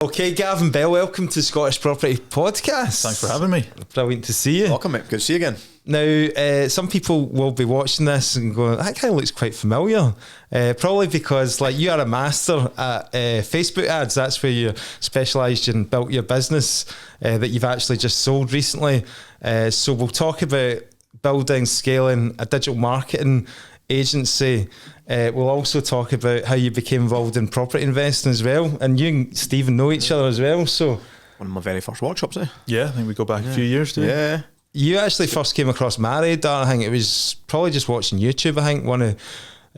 Okay, Gavin Bell, welcome to Scottish Property Podcast. Thanks for having me. Brilliant to see you. Welcome, mate. Good to see you again. Now, some people will be watching this and going, that kind of looks quite familiar. Probably because you are a master at Facebook ads. That's where you specialised and built your business that you've actually just sold recently. So we'll talk about building, scaling a digital marketing agency. We'll also talk about how you became involved in property investing as well. And you and Stephen know each other as well. So one of my very first workshops, eh? Yeah, I think we go back a few years, do we? Yeah. You actually first came across my radar. I think it was probably just watching YouTube. I think one of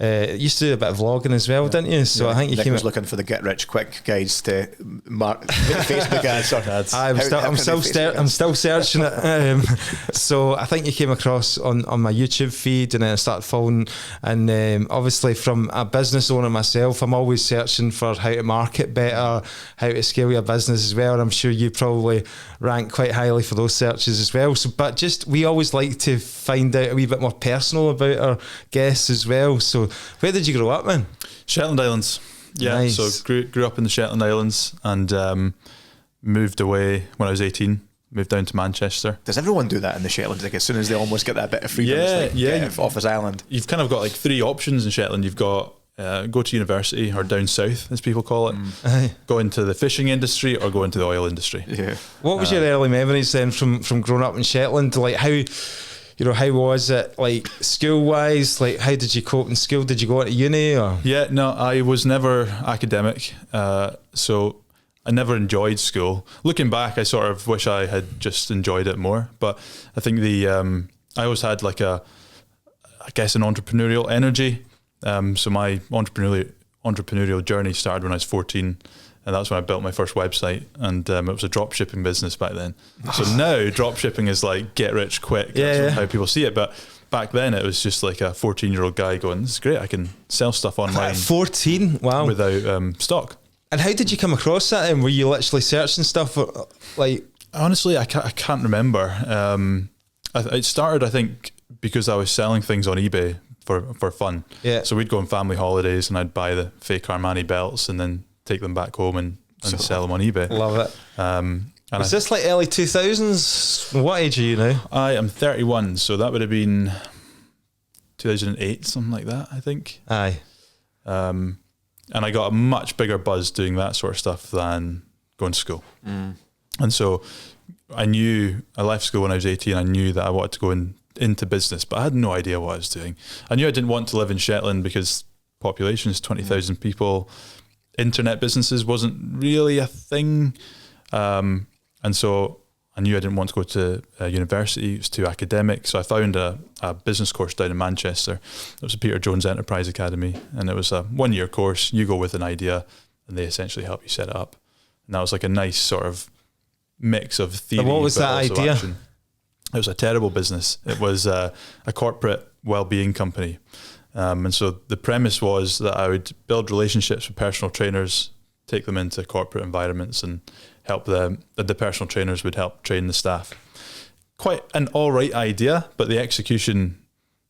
used to do a bit of vlogging as well, didn't you? So I think you Nick came was looking for the get rich quick guides to Facebook ads. I'm still searching it. So I think you came across on my YouTube feed, and then I started following. And obviously, from a business owner myself, I'm always searching for how to market better, how to scale your business as well. And I'm sure you probably rank quite highly for those searches as well. So, but we always like to find out a wee bit more personal about our guests as well. So, where did you grow up, man? Shetland Islands. Yeah, nice. So grew up in the Shetland Islands and moved away when I was 18. Moved down to Manchester. Does everyone do that in the Shetlands? Like as soon as they almost get that bit of freedom, get off his island. You've kind of got like three options in Shetland. You've got go to university, or down south, as people call it. Go into the fishing industry or go into the oil industry. Yeah. What was your early memories then from growing up in Shetland? Like how was it, like school wise? Like how did you cope in school? Did you go to uni or? Yeah, no, I was never academic, so I never enjoyed school. Looking back, I sort of wish I had just enjoyed it more. But I think I always had like an entrepreneurial energy. So my entrepreneurial journey started when I was 14. And that's when I built my first website, and it was a drop shipping business back then. So now drop shipping is like get rich quick. That's how people see it. But back then it was just like a 14-year-old guy going, "This is great. I can sell stuff online." 14, wow! Without stock. And how did you come across that? And were you literally searching stuff? Honestly, I can't remember. It started, I think, because I was selling things on eBay for fun. Yeah. So we'd go on family holidays, and I'd buy the fake Armani belts, and then take them back home and sell them on eBay. Love it. Was this like early 2000s? What age are you now? I am 31, so that would have been 2008, something like that, I think. Aye. And I got a much bigger buzz doing that sort of stuff than going to school. And so I left school when I was 18. I knew that I wanted to go into business, but I had no idea what I was doing. I knew I didn't want to live in Shetland because population is 20,000 people. Internet businesses wasn't really a thing. And so I knew I didn't want to go to university. It was too academic. So I found a business course down in Manchester. It was a Peter Jones Enterprise Academy. And it was a 1-year course. You go with an idea and they essentially help you set it up. And that was like a nice sort of mix of theory. And what was that idea? Action. It was a terrible business. It was a corporate well-being company. And so the premise was that I would build relationships with personal trainers, take them into corporate environments and help them. The personal trainers would help train the staff. Quite an all right idea, but the execution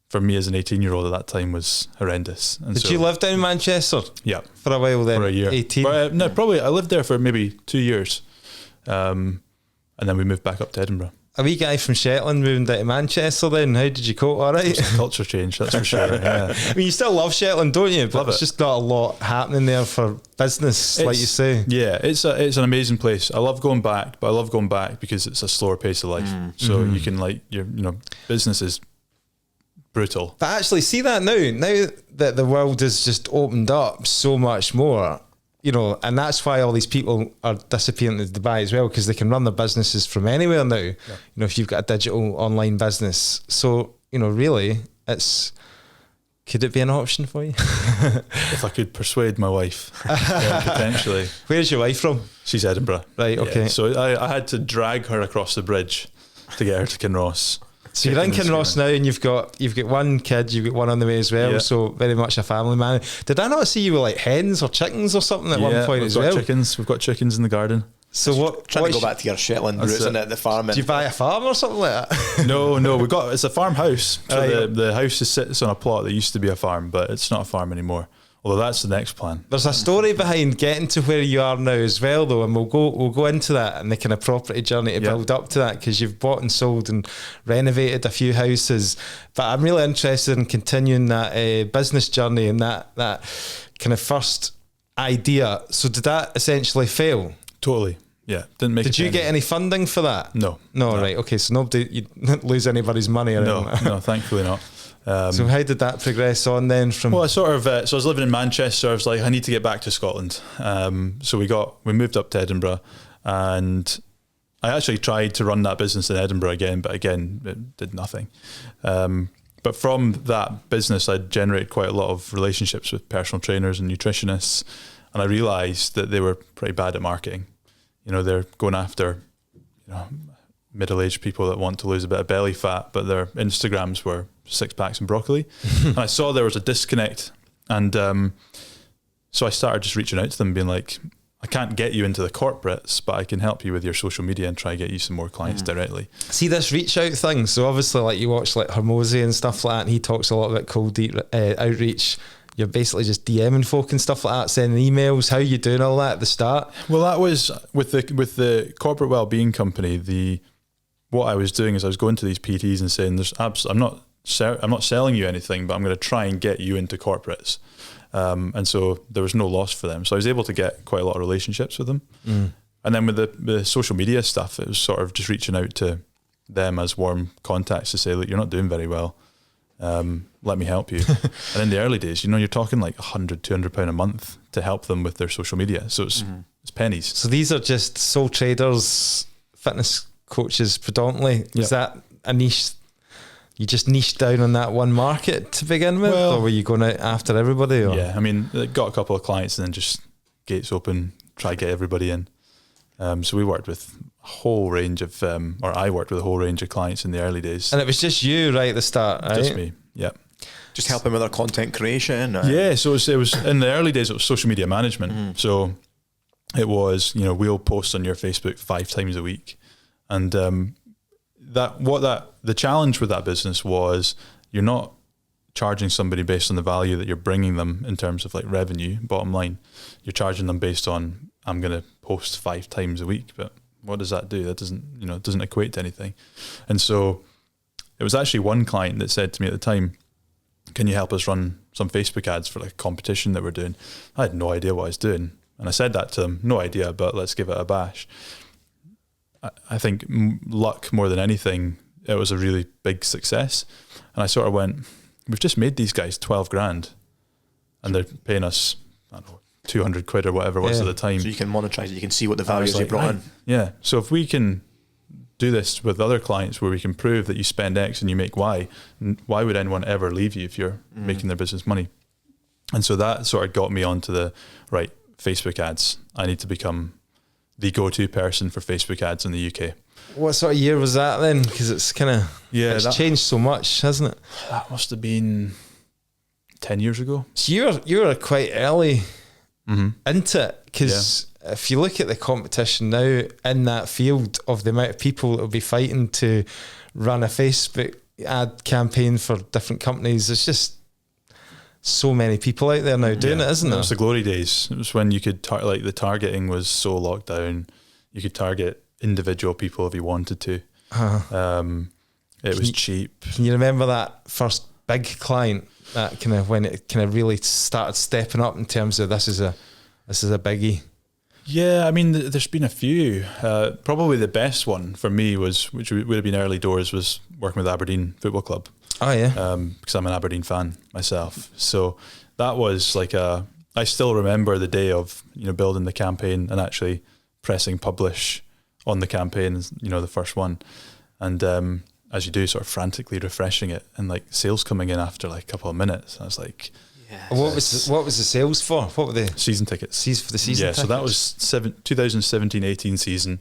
for me as an 18-year-old at that time was horrendous. And Did you live down in Manchester? Yeah. For a while then? For a year. 18? But, no, probably I lived there for maybe 2 years. And then we moved back up to Edinburgh. A wee guy from Shetland moving down to Manchester then, how did you cope? All right. It's a culture change, that's for sure. Yeah. I mean, you still love Shetland, don't you? But Love there's it. just not a lot happening there for business, like you say. Yeah, it's an amazing place. I love going back, but I love going back because it's a slower pace of life. So you can business is brutal. But actually, see that now that the world has just opened up so much more, and that's why all these people are disappearing to Dubai as well, because they can run their businesses from anywhere now. Yeah. If you've got a digital online business. So, really, could it be an option for you? If I could persuade my wife, potentially. Where's your wife from? She's Edinburgh. Right, okay. Yeah, so I had to drag her across the bridge to get her to Kinross. So you're in Kinross now, and you've got one kid, you've got one on the way as well. Yeah. So very much a family man. Did I not see you with like hens or chickens or something at one point as well? We've got chickens in the garden. So trying to go back to your Shetland roots, isn't it? The farming. Do you buy a farm or something like that? No, it's a farmhouse. So the house sits on a plot that used to be a farm, but it's not a farm anymore. Although that's the next plan. There's a story behind getting to where you are now as well, though, and we'll go into that and the kind of property journey to build up to that, because you've bought and sold and renovated a few houses. But I'm really interested in continuing that business journey and that kind of first idea. So did that essentially fail? Totally. Yeah, didn't make. Did you get any funding for that? No. Right. Okay, so nobody, you didn't lose anybody's money or anything. No, thankfully not. So how did that progress on then? Well, I sort of so I was living in Manchester. I was like, I need to get back to Scotland. So we moved up to Edinburgh, and I actually tried to run that business in Edinburgh again, but again it did nothing. But from that business, I generated quite a lot of relationships with personal trainers and nutritionists, and I realised that they were pretty bad at marketing. They're going after, middle-aged people that want to lose a bit of belly fat, but their Instagrams were 6 packs and broccoli. And I saw there was a disconnect. And so I started just reaching out to them, being like, I can't get you into the corporates, but I can help you with your social media and try to get you some more clients directly. See this reach out thing. So obviously, like, you watch like Hormozy and stuff like that, and he talks a lot about cold outreach. You're basically just DMing folk and stuff like that, sending emails. How you doing all that at the start? Well, that was with the corporate wellbeing company. What I was doing is I was going to these PTs and saying, I'm not selling you anything, but I'm going to try and get you into corporates. And so there was no loss for them. So I was able to get quite a lot of relationships with them. And then with the social media stuff, it was sort of just reaching out to them as warm contacts to say, look, you're not doing very well. Let me help you. And in the early days, you're talking like £100, £200 a month to help them with their social media. So it's pennies. So these are just sole traders, fitness coaches predominantly. Is that a niche? You just niched down on that one market to begin with, or were you going out after everybody? Or? Yeah, I mean, got a couple of clients and then just gates open, try to get everybody in. So we worked with a whole range of, I worked with a whole range of clients in the early days. And it was just you right at the start, right? Just me, yeah. Just helping with their content creation? Yeah, so it was in the early days, it was social media management. So it was, we'll post on your Facebook 5 times a week. And the challenge with that business was you're not charging somebody based on the value that you're bringing them in terms of like revenue, bottom line. You're charging them based on, I'm going to post 5 times a week, but what does that do? That doesn't equate to anything. And so it was actually one client that said to me at the time, can you help us run some Facebook ads for like a competition that we're doing? I had no idea what I was doing. And I said that to them, no idea, but let's give it a bash. I think luck more than anything, it was a really big success. And I sort of went, we've just made these guys 12 grand and they're paying us, I don't know, 200 quid or whatever it was at the time. So you can monetize it, you can see what the value is you brought in. Yeah. So if we can do this with other clients where we can prove that you spend X and you make Y, why would anyone ever leave you if you're making their business money? And so that sort of got me onto the, right, Facebook ads. I need to become the go-to person for Facebook ads in the UK. What sort of year was that then? Because it's kind of, it's changed so much, hasn't it? That must have been 10 years ago. So you were quite early into it, because if you look at the competition now in that field of the amount of people that will be fighting to run a Facebook ad campaign for different companies, there's just so many people out there now doing it, isn't there? It was the glory days. It was when you could, the targeting was so locked down. You could target individual people if you wanted to. It was cheap. Can you remember that first big client, that kind of when it kind of really started stepping up in terms of this is a biggie? Yeah, I mean, there's been a few. Probably the best one for me was, which would have been early doors, was working with Aberdeen Football Club. Oh yeah. Because I'm an Aberdeen fan myself. So that was like I still remember the day of, building the campaign and actually pressing publish on the campaign, the first one. And as you do, sort of frantically refreshing it and like sales coming in after like a couple of minutes. I was like, what was the sales for? What were the season tickets? For the season tickets? So that was 2017-18 season.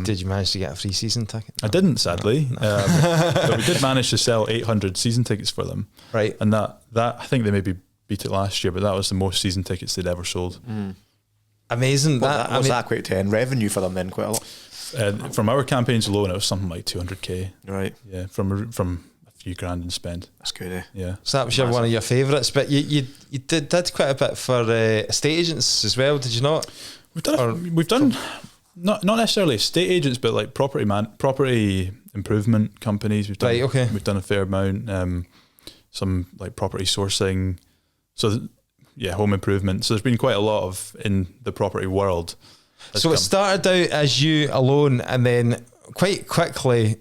Did you manage to get a free season ticket? No. I didn't, sadly. But we did manage to sell 800 season tickets for them. Right. And that I think they maybe beat it last year, but that was the most season tickets they'd ever sold. Amazing. That equate to in revenue for them then quite a lot? From our campaigns alone, it was something like 200k. Right. Yeah. From few grand in spend. That's good, eh? Yeah. So that was one of your favourites, but you did quite a bit for estate agents as well, did you not? We've done not necessarily estate agents, but like property improvement companies. We've done a fair amount. Some like property sourcing. So home improvement. So there's been quite a lot of in the property world. So it started out as you alone, and then quite quickly,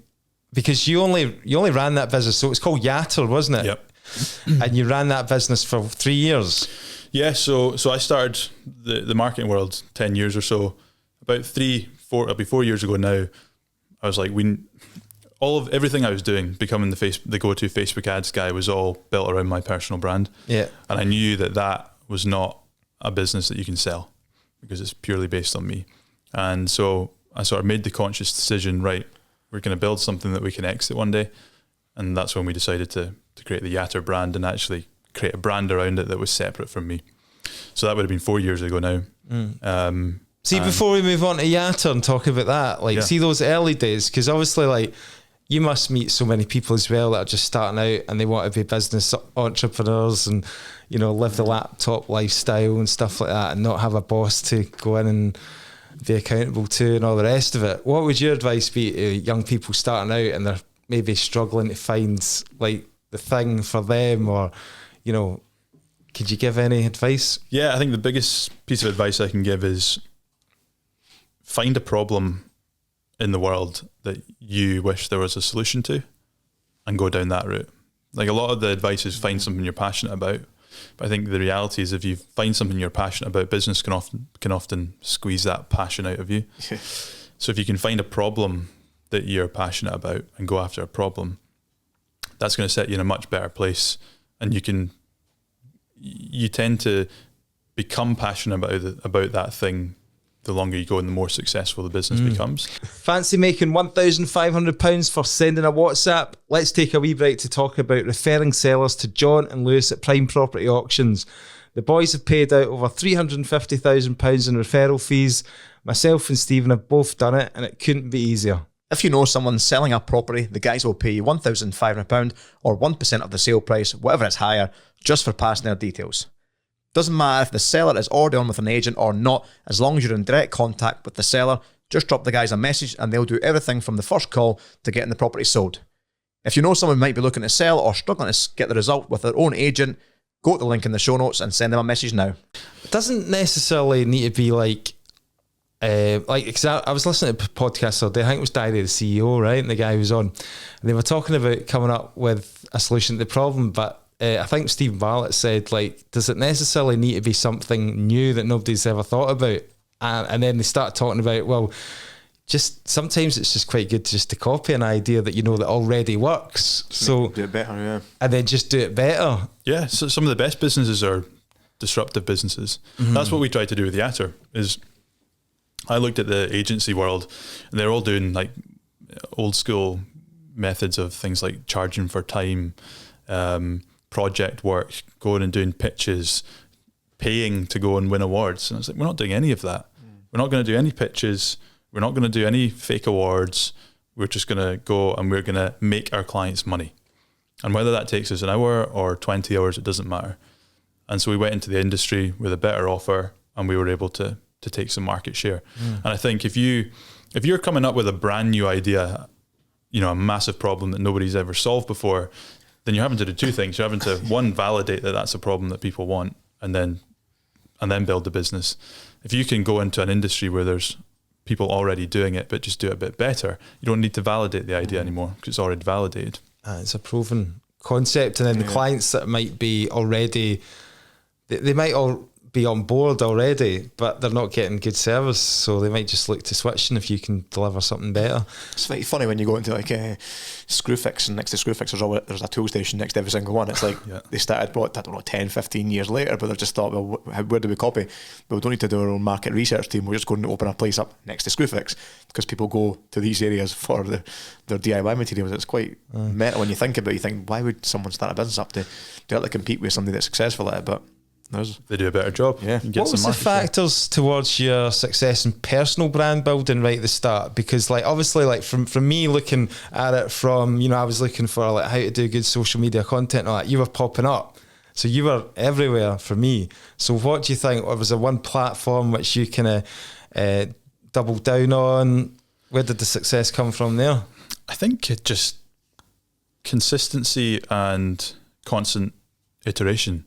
because you only ran that business. So it's called Yatter, wasn't it? Yep. And you ran that business for 3 years. Yeah. So I started the marketing world 10 years or so. About 4 years ago now, I was like, everything I was doing, becoming the go-to Facebook ads guy, was all built around my personal brand. Yeah. And I knew that was not a business that you can sell, because it's purely based on me. And so I sort of made the conscious decision, right, we're going to build something that we can exit one day. And that's when we decided to create the Yatter brand and actually create a brand around it that was separate from me. So that would have been 4 years ago now. Before we move on to Yatter and talk about that, see those early days, because obviously like you must meet so many people as well that are just starting out and they want to be business entrepreneurs and, live the laptop lifestyle and stuff like that, and not have a boss to go in and be accountable to and all the rest of it. What would your advice be to young people starting out and they're maybe struggling to find like the thing for them, or, could you give any advice? Yeah, I think the biggest piece of advice I can give is find a problem in the world that you wish there was a solution to and go down that route. Like, a lot of the advice is find something you're passionate about. But I think the reality is if you find something you're passionate about, business can often squeeze that passion out of you. So if you can find a problem that you're passionate about and go after a problem, that's going to set you in a much better place. And you tend to become passionate about that thing the longer you go and the more successful the business becomes. Fancy making £1,500 for sending a WhatsApp? Let's take a wee break to talk about referring sellers to John and Lewis at Prime Property Auctions. The boys have paid out over £350,000 in referral fees. Myself and Stephen have both done it, and it couldn't be easier. If you know someone selling a property, the guys will pay you £1,500 or 1% of the sale price, whatever is higher, just for passing their details. Doesn't matter if the seller is already on with an agent or not, as long as you're in direct contact with the seller, just drop the guys a message and they'll do everything from the first call to getting the property sold. If you know someone who might be looking to sell or struggling to get the result with their own agent, go to the link in the show notes and send them a message now. It doesn't necessarily need to be like because I was listening to a podcast the other day, I think it was Diary of the CEO, right? And the guy who was on, and they were talking about coming up with a solution to the problem, but I think Stephen Bartlett said, like, does it necessarily need to be something new that nobody's ever thought about? And then they start talking about, well, just sometimes it's just quite good just to copy an idea that that already works. So do it better, yeah. And then just do it better. Yeah, so some of the best businesses are disruptive businesses. That's what we tried to do with Yatter. Is I looked at the agency world and they're all doing like old school methods of things like charging for time, project work, going and doing pitches, paying to go and win awards. And I was like, we're not doing any of that. We're not going to do any pitches. We're not going to do any fake awards. We're just going to go and we're going to make our clients money. And whether that takes us an hour or 20 hours, it doesn't matter. And so we went into the industry with a better offer and we were able to take some market share. And I think if you're coming up with a brand new idea, a massive problem that nobody's ever solved before, then you're having to do two things. You're having to, one, validate that that's a problem that people want, and then build the business. If you can go into an industry where there's people already doing it, but just do it a bit better, you don't need to validate the idea anymore because it's already validated. It's a proven concept. And then the clients that might be already, they might all be on board already, but they're not getting good service, so they might just look to switching if you can deliver something better. It's very funny when you go into like Screwfix, and next to Screwfix there's a tool station next to every single one. It's like they started 10, 15 years later, but they've just thought, well, where do we copy? Well, we don't need to do our own market research team, we're just going to open a place up next to Screwfix because people go to these areas for their DIY materials. It's quite meta when you think about it. You think, why would someone start a business up to compete with somebody that's successful at it? But they do a better job. Yeah. And get What was some the market share. factors towards your success in personal brand building right at the start? Because like obviously like from me looking at it from, I was looking for like how to do good social media content and all that, you were popping up. So you were everywhere for me. So what do you think? Was there one platform which you kind of doubled down on? Where did the success come from there? I think it just consistency and constant iteration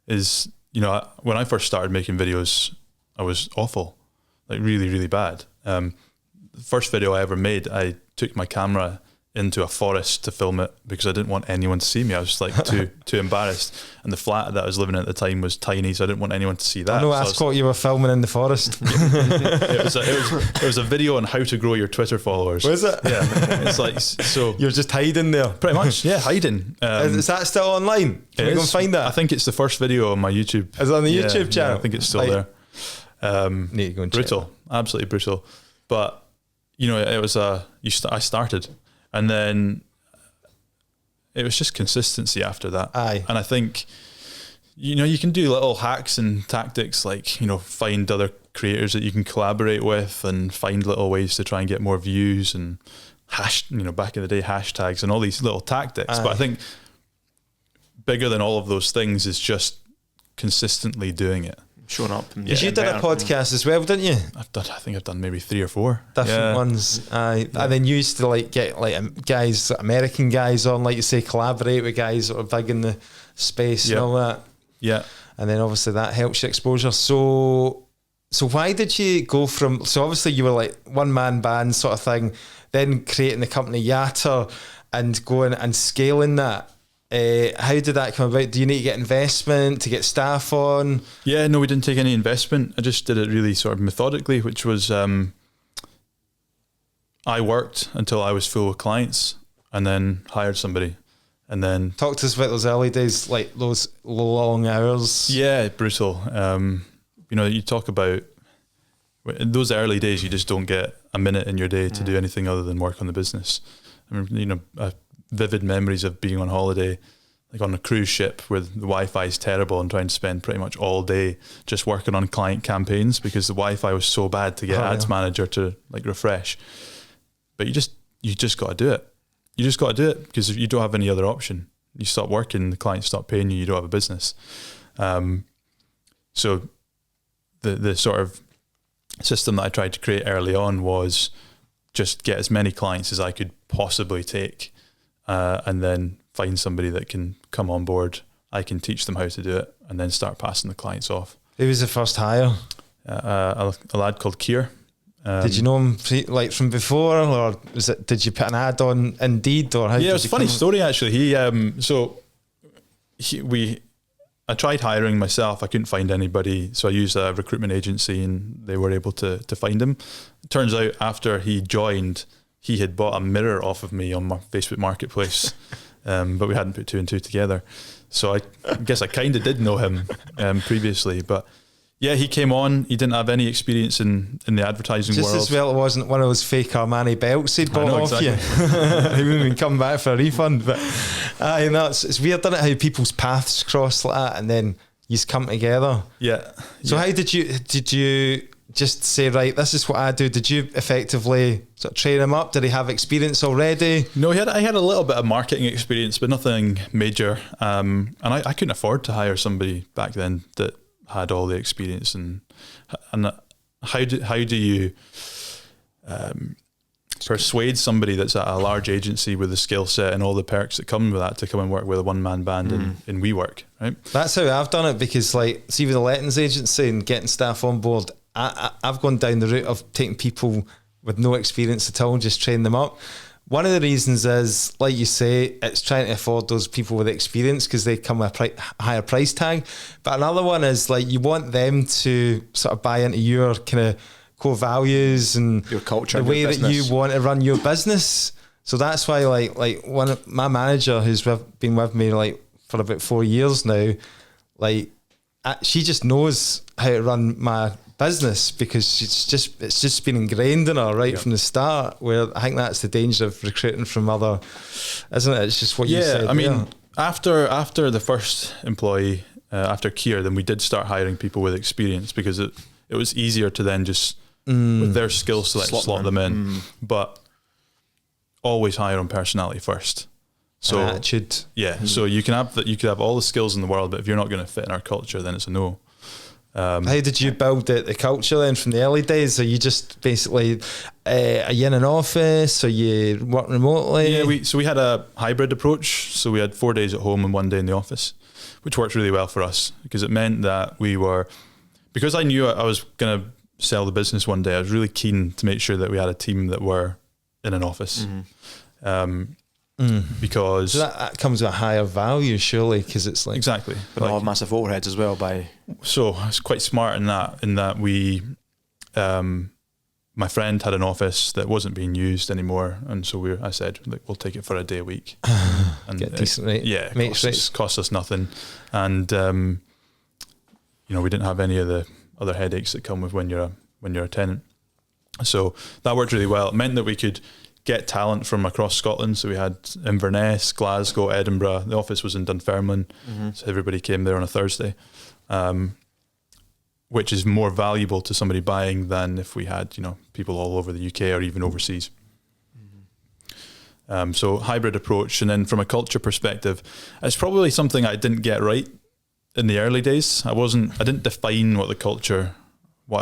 is, when I first started making videos, I was awful, like really, really bad. The first video I ever made, I took my camera into a forest to film it because I didn't want anyone to see me. I was like too embarrassed. And the flat that I was living in at the time was tiny, so I didn't want anyone to see that. I know, ask what you were filming in the forest. It was a video on how to grow your Twitter followers. Was it? Yeah. It's like, so You're just hiding there. pretty much, yeah, hiding. Is that still online? Can we go and find that? I think it's the first video on my YouTube. Is it on the Yeah, YouTube channel? Yeah, I think it's still Like, there. Need to go and check Brutal, absolutely brutal. But it was I started, and then it was just consistency after that. Aye. And I think you can do little hacks and tactics like find other creators that you can collaborate with and find little ways to try and get more views and back in the day hashtags and all these little tactics. Aye. But I think bigger than all of those things is just consistently doing it. Showing up. And You did a podcast as well, didn't you? I think I've done maybe 3 or 4 Different ones. Aye. And then you used to like get like guys, American guys on, like you say, collaborate with guys that are big in the space and all that. Yeah. And then obviously that helps your exposure. So why did you go from, so obviously you were like one man band sort of thing, then creating the company Yatter and going and scaling that. How did that come about? Do you need to get investment to get staff on? Yeah, no, we didn't take any investment. I just did it really sort of methodically, which was I worked until I was full with clients and then hired somebody. And then Talk to us about those early days, like those long hours. yeah, brutal. You talk about in those early days, you just don't get a minute in your day to do anything other than work on the business. I mean, vivid memories of being on holiday, like on a cruise ship where the Wi-Fi is terrible and trying to spend pretty much all day just working on client campaigns because the Wi-Fi was so bad to get Ads Manager to like refresh. But you just got to do it. You just got to do it because if you don't have any other option, you stop working, the clients stop paying you, you don't have a business. So the sort of system that I tried to create early on was just get as many clients as I could possibly take. And then find somebody that can come on board. I can teach them how to do it and then start passing the clients off. Who was the first hire? A lad called Keir. Did you know him like from before, or did you put an ad on Indeed, or how? Yeah, it was a funny story actually. I tried hiring myself. I couldn't find anybody, so I used a recruitment agency, and they were able to find him. It turns out after he joined, he had bought a mirror off of me on my Facebook Marketplace, but we hadn't put 2 and 2 together. So I guess I kind of did know him previously, but yeah, he came on. He didn't have any experience in the advertising Just world. as well it wasn't one of those fake Armani belts he'd bought off you. He wouldn't even come back for a refund. But it's weird, isn't it, how people's paths cross like that and then you come together. Yeah. So how did you just say, right, this is what I do? Did you effectively sort of train him up? Did he have experience already? No, I had a little bit of marketing experience, but nothing major. And I couldn't afford to hire somebody back then that had all the experience. And how do you persuade somebody that's at a large agency with the skill set and all the perks that come with that to come and work with a one-man band in WeWork, right? That's how I've done it, because like, see with the lettings agency and getting staff on board, I've gone down the route of taking people with no experience at all, just train them up. One of the reasons is, like you say, it's trying to afford those people with experience because they come with a higher price tag. But another one is like, you want them to sort of buy into your kind of core values and your culture, the way your that you want to run your business. So that's why like one of my manager who's been with me like for about 4 years now, like she just knows how to run my business because it's just been ingrained in her from the start, where I think that's the danger of recruiting from other, isn't it? It's just what you said. I mean, after the first employee, after Kier, then we did start hiring people with experience, because it was easier to then just with their skill set slot them in. But always hire on personality first. So attitude. Yeah. So you could have all the skills in the world, but if you're not going to fit in our culture, then it's a no. How did you build the culture then from the early days? Are you just basically are you in an office? Are you work remotely? Yeah, we had a hybrid approach. So we had 4 days at home and 1 day in the office, which worked really well for us, because it meant that because I knew I was going to sell the business one day, I was really keen to make sure that we had a team that were in an office. Because so that comes with a higher value, surely, because it's like exactly, but all have massive overheads as well. So it's quite smart in that we, my friend had an office that wasn't being used anymore, and so I said, look, we'll take it for a day a week and get decent rate. Yeah, it cost us nothing, and we didn't have any of the other headaches that come with when you're a tenant. So that worked really well. It meant that we could get talent from across Scotland. So we had Inverness, Glasgow, Edinburgh. The office was in Dunfermline, so everybody came there on a Thursday, which is more valuable to somebody buying than if we had people all over the UK or even overseas. So hybrid approach. And then from a culture perspective, it's probably something I didn't get right in the early days. I didn't define what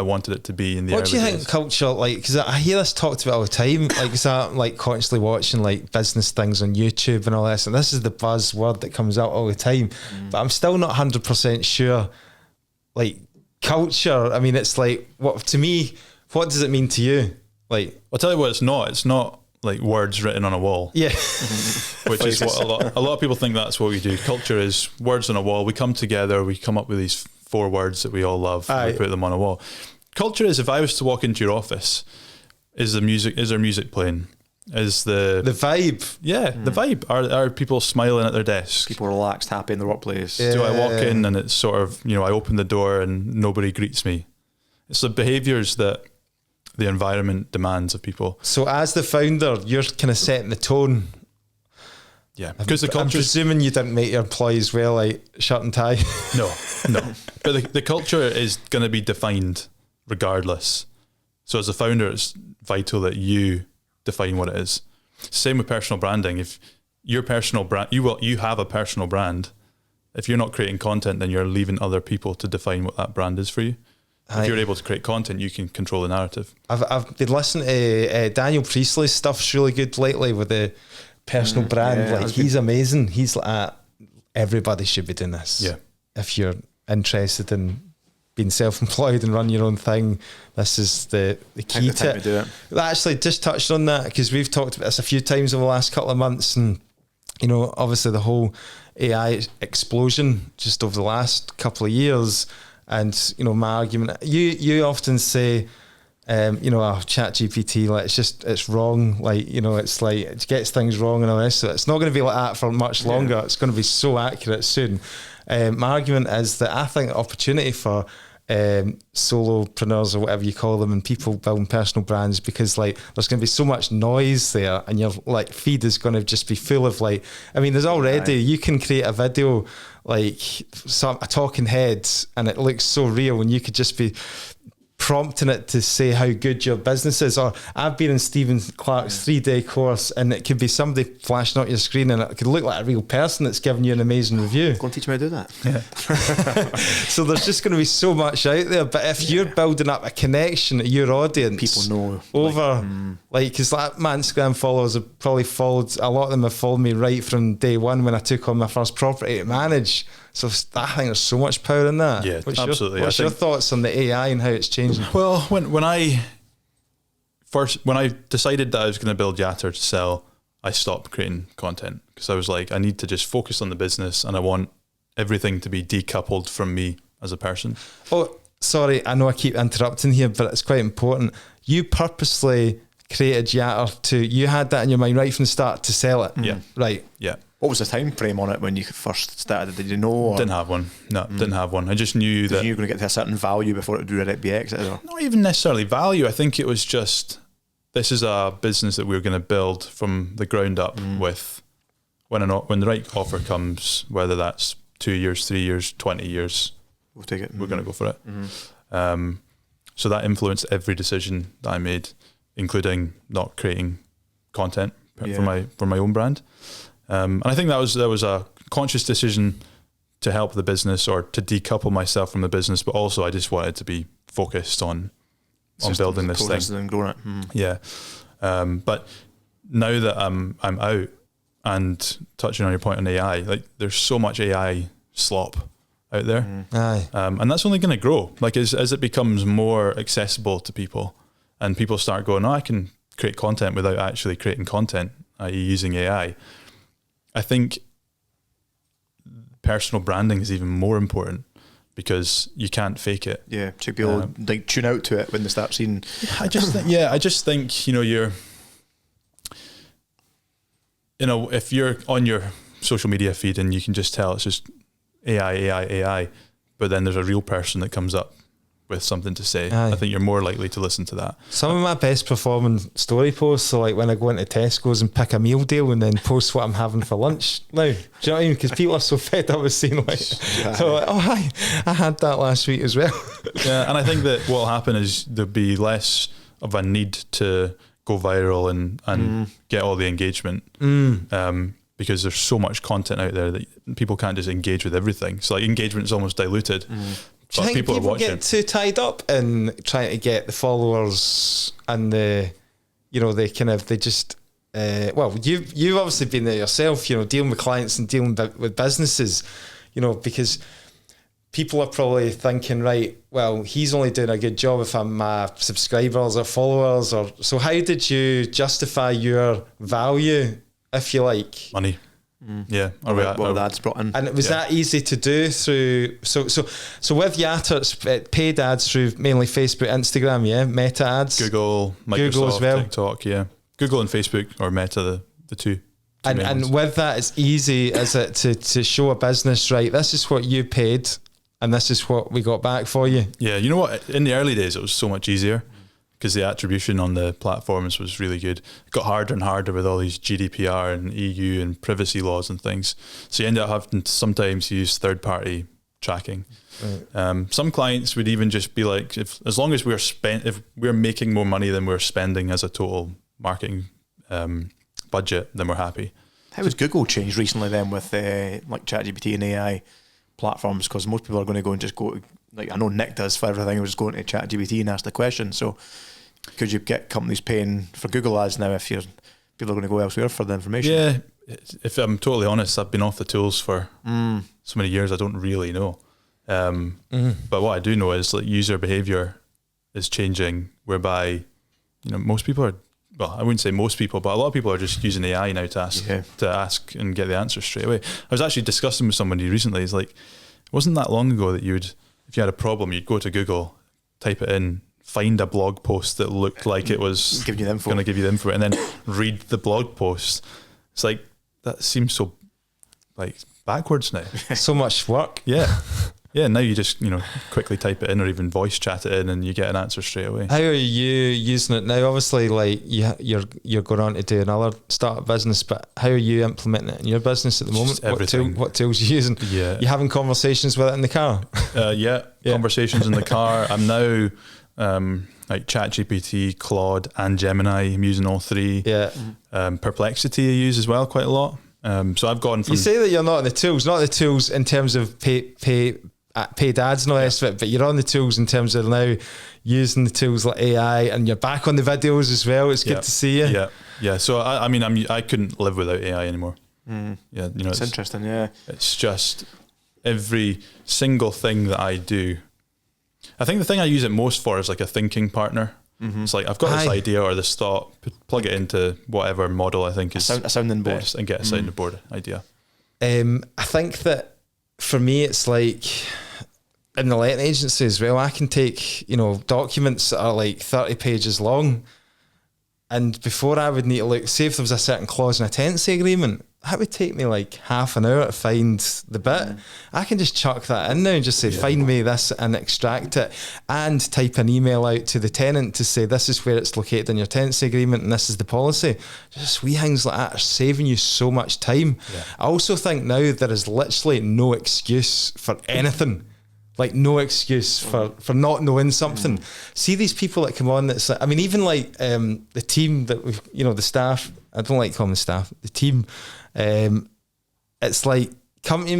I wanted it to be in the early days. What do you think culture, like, because I hear this talked about all the time, like, because I'm like constantly watching like business things on YouTube and all this, and this is the buzzword that comes out all the time, but I'm still not 100% sure, like, culture, I mean, it's like, what does it mean to you? Like, I'll tell you what, it's not like words written on a wall. Yeah. Which is what a lot of people think that's what we do. Culture is words on a wall. We come together, we come up with these 4 words that we all love, and we put them on a wall. Culture is, if I was to walk into your office, is there music playing? Is the vibe? Yeah, the vibe. Are people smiling at their desks? People relaxed, happy in the workplace. Do I walk in and it's sort of, I open the door and nobody greets me? It's the behaviours that the environment demands of people. So as the founder, you're kind of setting the tone. Yeah, because the culture. I'm presuming you didn't make your employees wear like shirt and tie. No. But the culture is going to be defined regardless. So as a founder, it's vital that you define what it is. Same with personal branding. If your personal brand, you have a personal brand. If you're not creating content, then you're leaving other people to define what that brand is for you. If you're able to create content, you can control the narrative. I've been listening to Daniel Priestley's stuff's really good lately with the personal brand. Like, he's amazing. He's like, everybody should be doing this. Yeah. If you're interested in being self-employed and run your own thing, this is the key to it. I actually just touched on that because we've talked about this a few times over the last couple of months, and obviously the whole AI explosion just over the last couple of years. And my argument, you often say, ChatGPT, like, it's wrong, like, it's like it gets things wrong and all this, so it's not going to be like that for much longer. It's going to be so accurate soon. My argument is that I think the opportunity for solopreneurs or whatever you call them and people building personal brands, because like there's going to be so much noise there, and your like feed is going to just be full of like, I mean, there's already, you can create a video like a talking head and it looks so real, and you could just be prompting it to say how good your business is. Or I've been in Stephen Clark's 3-day course, and it could be somebody flashing out your screen and it could look like a real person that's giving you an amazing review. Go and teach me how to do that. Yeah. So there's just going to be so much out there, but if you're building up a connection to your audience, people know over because like my Instagram followers have probably followed, a lot of them have followed me right from day one when I took on my first property to manage. So I think there's so much power in that. Yeah, absolutely. What's your thoughts on the AI and how it's changing? Well, when I decided that I was going to build Yatter to sell, I stopped creating content because I was like, I need to just focus on the business, and I want everything to be decoupled from me as a person. Oh, sorry, I know I keep interrupting here, but it's quite important. You purposely created Yatter you had that in your mind right from the start to sell it. Yeah. Right. Yeah. What was the time frame on it when you first started? Did you know? Or? Didn't have one. No, didn't have one. I just knew that you were going to get to a certain value before it would be exited. Or? Not even necessarily value. I think it was just, this is a business that we were going to build from the ground up with when the right offer comes, whether that's 2 years, 3 years, 20 years, we'll take it. we're going to go for it. So that influenced every decision that I made, including not creating content for my own brand. And I think that was a conscious decision to help the business or to decouple myself from the business, but also I just wanted to be focused on building this thing and growing it. Yeah. But now that I'm out, and touching on your point on AI, like there's so much AI slop out there. Aye. And that's only going to grow. Like as it becomes more accessible to people and people start going, I can create content without actually creating content, i.e. using AI. I think personal branding is even more important because you can't fake it. Yeah, so people like tune out to it when they start seeing. I just think, if you're on your social media feed and you can just tell it's just AI, but then there's a real person that comes up with something to say, Aye. I think you're more likely to listen to that. Some of my best performing story posts are like when I go into Tesco's and pick a meal deal and then post what I'm having for lunch now. Do you know what I mean? Because people are so fed up with seeing so like, oh hi, I had that last week as well. Yeah, and I think that what will happen is there'll be less of a need to go viral and get all the engagement. Because there's so much content out there that people can't just engage with everything. So like engagement is almost diluted. Do you think people get too tied up in trying to get the followers and you've obviously been there yourself, dealing with clients and dealing with businesses, because people are probably thinking, right, well, he's only doing a good job if I'm my subscribers or followers, so how did you justify your value, if you like? Money. Yeah, what ads brought in, and it was that easy to do through. So with Yatter, it's paid ads through mainly Facebook, Instagram, Meta ads, Google, Microsoft, Google as well. TikTok, Google and Facebook or Meta, the two. And with that, it's easy, is it, to show a business, right? This is what you paid, and this is what we got back for you. Yeah, you know what? In the early days, it was so much easier. Because the attribution on the platforms was really good. It got harder and harder with all these GDPR and EU and privacy laws and things. So you end up having to sometimes use third-party tracking. Right. Some clients would even just be like, as long as if we're making more money than we're spending as a total marketing budget, then we're happy. How has Google changed recently then with like ChatGPT and AI platforms? Because most people are going to go and just go to, like I know Nick does for everything, was going to ChatGPT and ask the question. So could you get companies paying for Google ads now if people are going to go elsewhere for the information? Yeah, if I'm totally honest, I've been off the tools for so many years, I don't really know. But what I do know is like user behavior is changing, whereby most people are, well, I wouldn't say most people, but a lot of people are just using AI now to ask and get the answer straight away. I was actually discussing with somebody recently. It's like, it wasn't that long ago that if you had a problem, you'd go to Google, type it in, find a blog post that looked like it was going to give you the info, and then read the blog post. It's like, that seems so like backwards now. So much work. Yeah. Yeah, now you just, quickly type it in or even voice chat it in and you get an answer straight away. How are you using it now? Obviously, like you're going on to do another startup business, but how are you implementing it in your business at the moment? Everything. What tools are you using? Yeah. You having conversations with it in the car? Conversations in the car. I'm now like ChatGPT, Claude and Gemini. I'm using all three. Yeah. Perplexity I use as well quite a lot. So I've gone from... You say that you're not on the tools in terms of paid ads and all the rest of it, but you're on the tools in terms of now using the tools like AI, and you're back on the videos as well. It's good to see you. Yeah. So I couldn't live without AI anymore. Yeah, it's interesting. Yeah, it's just every single thing that I do. I think the thing I use it most for is like a thinking partner. It's like I've got this idea or this thought, plug it into whatever model I think is a sounding board, and get a sounding board idea. I think that for me, it's like in the letting agency as well, I can take, documents that are like 30 pages long And before I would need to look, say if there was a certain clause in a tenancy agreement, that would take me like half an hour to find the bit. I can just chuck that in now and just say, find me this and extract it, and type an email out to the tenant to say, this is where it's located in your tenancy agreement and this is the policy. Just wee things like that are saving you so much time. Yeah. I also think now there is literally no excuse for anything. Like no excuse for not knowing something. See these people that come on, that's like, I mean, even like the team that we've, the staff, I don't like calling the staff, the team, it's like, come to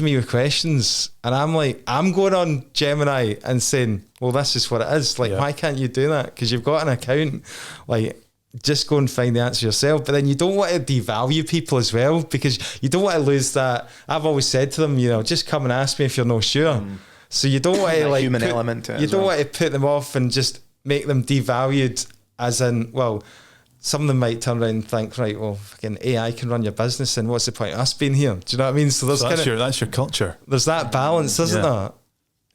me with questions, and I'm like, I'm going on Gemini and saying, well, this is what it is. Like, why can't you do that? Because you've got an account. Like, just go and find the answer yourself. But then you don't want to devalue people as well, because you don't want to lose that. I've always said to them, just come and ask me if you're not sure. So you don't want to like human element to it. You don't want to put them off and just make them devalued, as in, well, some of them might turn around and think, right, well, fucking AI can run your business, and what's the point of us being here? Do you know what I mean? So that's your culture. There's that balance, isn't there?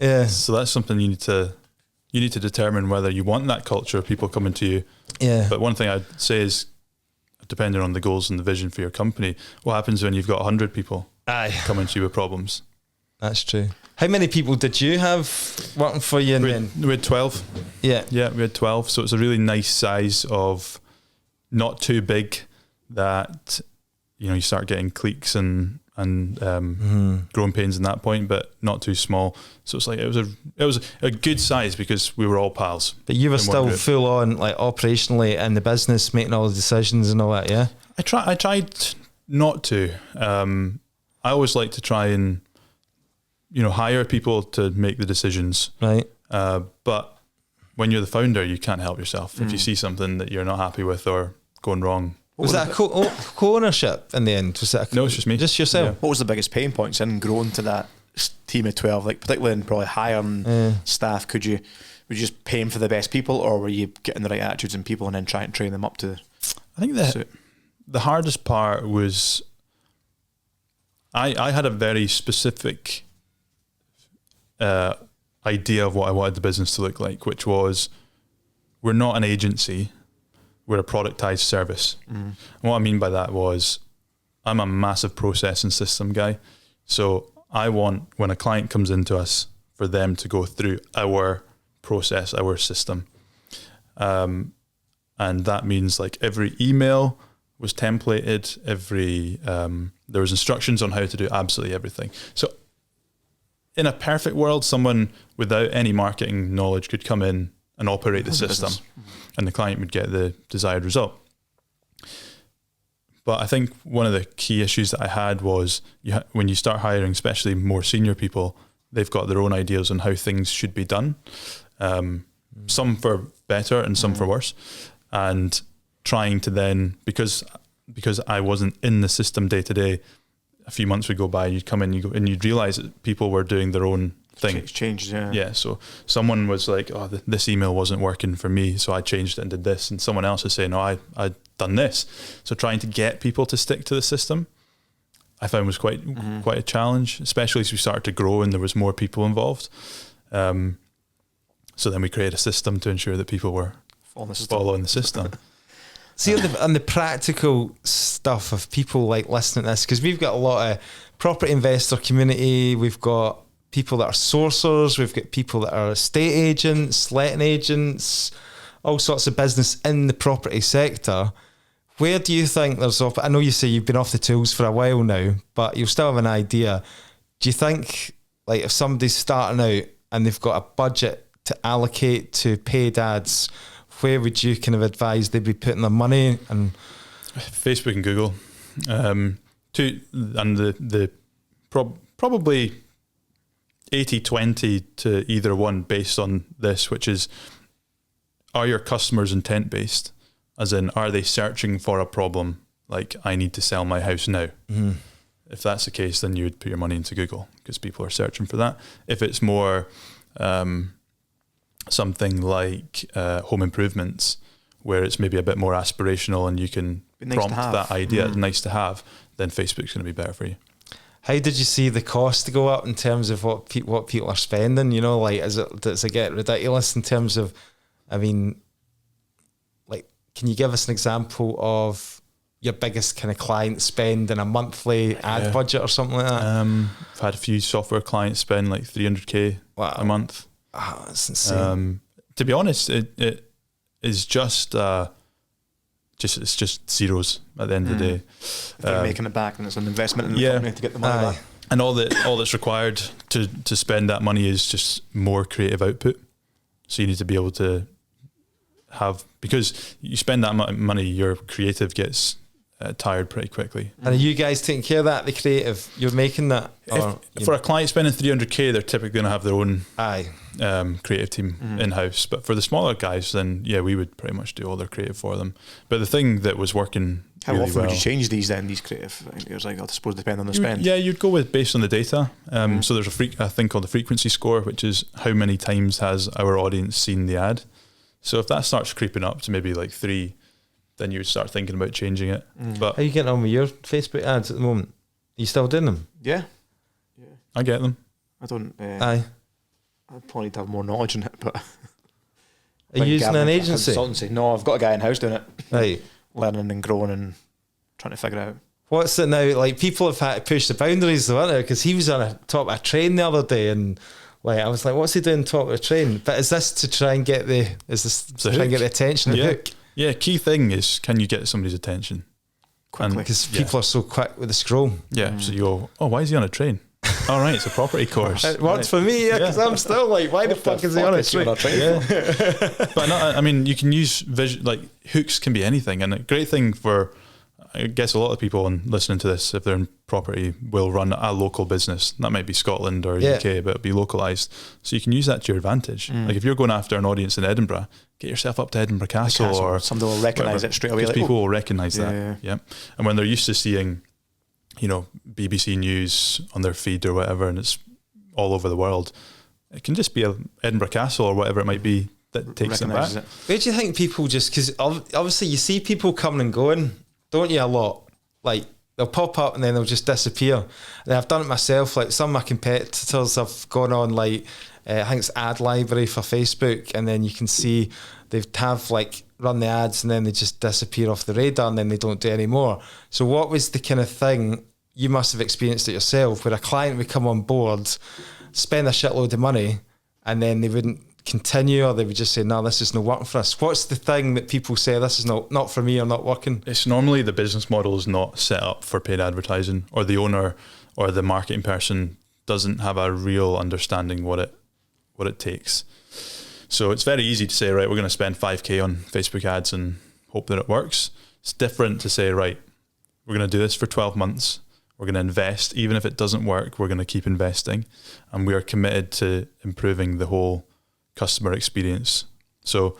Yeah. So that's something you need to determine whether you want that culture of people coming to you. Yeah. But one thing I'd say is, depending on the goals and the vision for your company, what happens when you've got 100 people coming to you with problems? That's true. How many people did you have working for you? We had 12. Yeah. Yeah, we had 12. So it's a really nice size of not too big that, you start getting cliques and growing pains in that point, but not too small. So it's like it was a good size because we were all pals. But you were still full on, like, operationally in the business, making all the decisions and all that. Yeah, I tried not to. I always like to try and hire people to make the decisions. Right. But when you're the founder, you can't help yourself. If you see something that you're not happy with or going wrong. Was that a co-ownership in the end? Was that no, it's just me. Just yourself? Yeah. What was the biggest pain points in growing to that team of 12? Like, particularly in probably hiring staff, were you just paying for the best people, or were you getting the right attitudes in people and then trying to train them up to? I think the hardest part was I had a very specific idea of what I wanted the business to look like, which was, we're not an agency. We're a productized service. And what I mean by that was, I'm a massive process and system guy. So I want, when a client comes into us, for them to go through our process, our system. And that means like every email was templated, there was instructions on how to do absolutely everything. So in a perfect world, someone without any marketing knowledge could come in and operate the system, and the client would get the desired result. But I think one of the key issues that I had was, when you start hiring, especially more senior people, they've got their own ideas on how things should be done, some for better and some for worse. And trying to then, because I wasn't in the system day to day, a few months would go by, you'd come in, you'd realize that people were doing their own thing. Changed, yeah. Yeah, so someone was like, oh, this email wasn't working for me, so I changed it and did this. And someone else is saying, no, I'd done this. So trying to get people to stick to the system, I found was quite a challenge, especially as we started to grow and there was more people involved. So then we created a system to ensure that people were following the system. See, on the practical stuff of people like listening to this, because we've got a lot of property investor community, we've got people that are sourcers, we've got people that are estate agents, letting agents, all sorts of business in the property sector. Where do you think there's I know you say you've been off the tools for a while now, but you'll still have an idea. Do you think, like, if somebody's starting out and they've got a budget to allocate to paid ads, where would you kind of advise they'd be putting their money? And Facebook and Google, probably 80-20 to either one based on this, which is, are your customers intent based? As in, are they searching for a problem? Like, I need to sell my house now. Mm-hmm. If that's the case, then you would put your money into Google because people are searching for that. If it's more something like home improvements, where it's maybe a bit more aspirational and you can prompt that idea, nice to have, then Facebook's going to be better for you. How did you see the cost go up in terms of what people are spending? Like, does it get ridiculous in terms of, I mean, like, can you give us an example of your biggest kind of client spend in a monthly ad budget or something like that? I've had a few software clients spend like 300k a month. Wow, that's insane. To be honest, it is just it's just zeros at the end of the day. If they're making it back, and it's an investment in the company to get the money back. And all that's required to spend that money is just more creative output. So you need to be able to have, because you spend that money, your creative gets tired pretty quickly. And are you guys taking care of that, the creative? You're making that? For a client spending 300k, they're typically going to have their own creative team in-house. But for the smaller guys, then we would pretty much do all their creative for them. But the thing that was working How really often would you change these creative? It was like, I suppose, depending on the spend. Yeah, you'd go with based on the data. So there's a thing called the frequency score, which is how many times has our audience seen the ad. So if that starts creeping up to maybe like 3, then you would start thinking about changing it. But how are you getting on with your Facebook ads at the moment? Are you still doing them? Yeah. I get them. I don't. Aye. I'd probably need to have more knowledge in it, but. Are you using an agency? Consultancy. No, I've got a guy in house doing it. Right. Learning and growing and trying to figure it out. What's it now? Like, people have had to push the boundaries, though, aren't they? Because he was on a top of a train the other day, and like, I was like, what's he doing top of a train? But is this to try and get the attention, the hook? Yeah, key thing is, can you get somebody's attention quickly? Because people are so quick with the scroll. Yeah, so you go, oh, why is he on a train? All right, it's a property course. It works for me, because I'm still like, why the fuck is he on a train? But no, I mean, you can use like hooks can be anything, and a great thing for, I guess, a lot of people listening to this, if they're in property, will run a local business. That might be Scotland or UK, but it'll be localized. So you can use that to your advantage. Like if you're going after an audience in Edinburgh, get yourself up to Edinburgh Castle, or somebody will recognise it straight away. Because people will recognise that. Yeah. And when they're used to seeing, BBC News on their feed or whatever, and it's all over the world, it can just be a Edinburgh Castle or whatever it might be that takes them back. Where do you think people just, because obviously you see people coming and going, don't you, a lot? Like, they'll pop up and then they'll just disappear. And I've done it myself. Like, some of my competitors have gone on, like, I think it's Ad Library for Facebook, and then you can see they've run the ads and then they just disappear off the radar and then they don't do any more. So what was the kind of thing, you must have experienced it yourself, where a client would come on board, spend a shitload of money, and then they wouldn't continue, or they would just say, no, this is not working for us? What's the thing that people say, this is not for me or not working? It's normally the business model is not set up for paid advertising, or the owner or the marketing person doesn't have a real understanding what it takes. So it's very easy to say, right, we're going to spend 5k on Facebook ads and hope that it works. It's different to say, right, we're going to do this for 12 months. We're going to invest. Even if it doesn't work, we're going to keep investing. And we are committed to improving the whole customer experience. So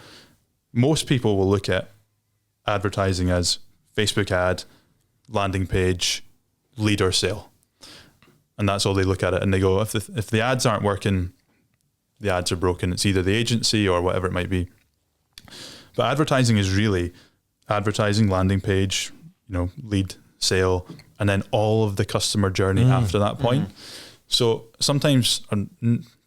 most people will look at advertising as Facebook ad, landing page, lead or sale. And that's all they look at it. And they go, if the ads aren't working, the ads are broken. It's either the agency or whatever it might be. But advertising is really advertising, landing page, lead, sale, and then all of the customer journey after that point. So sometimes,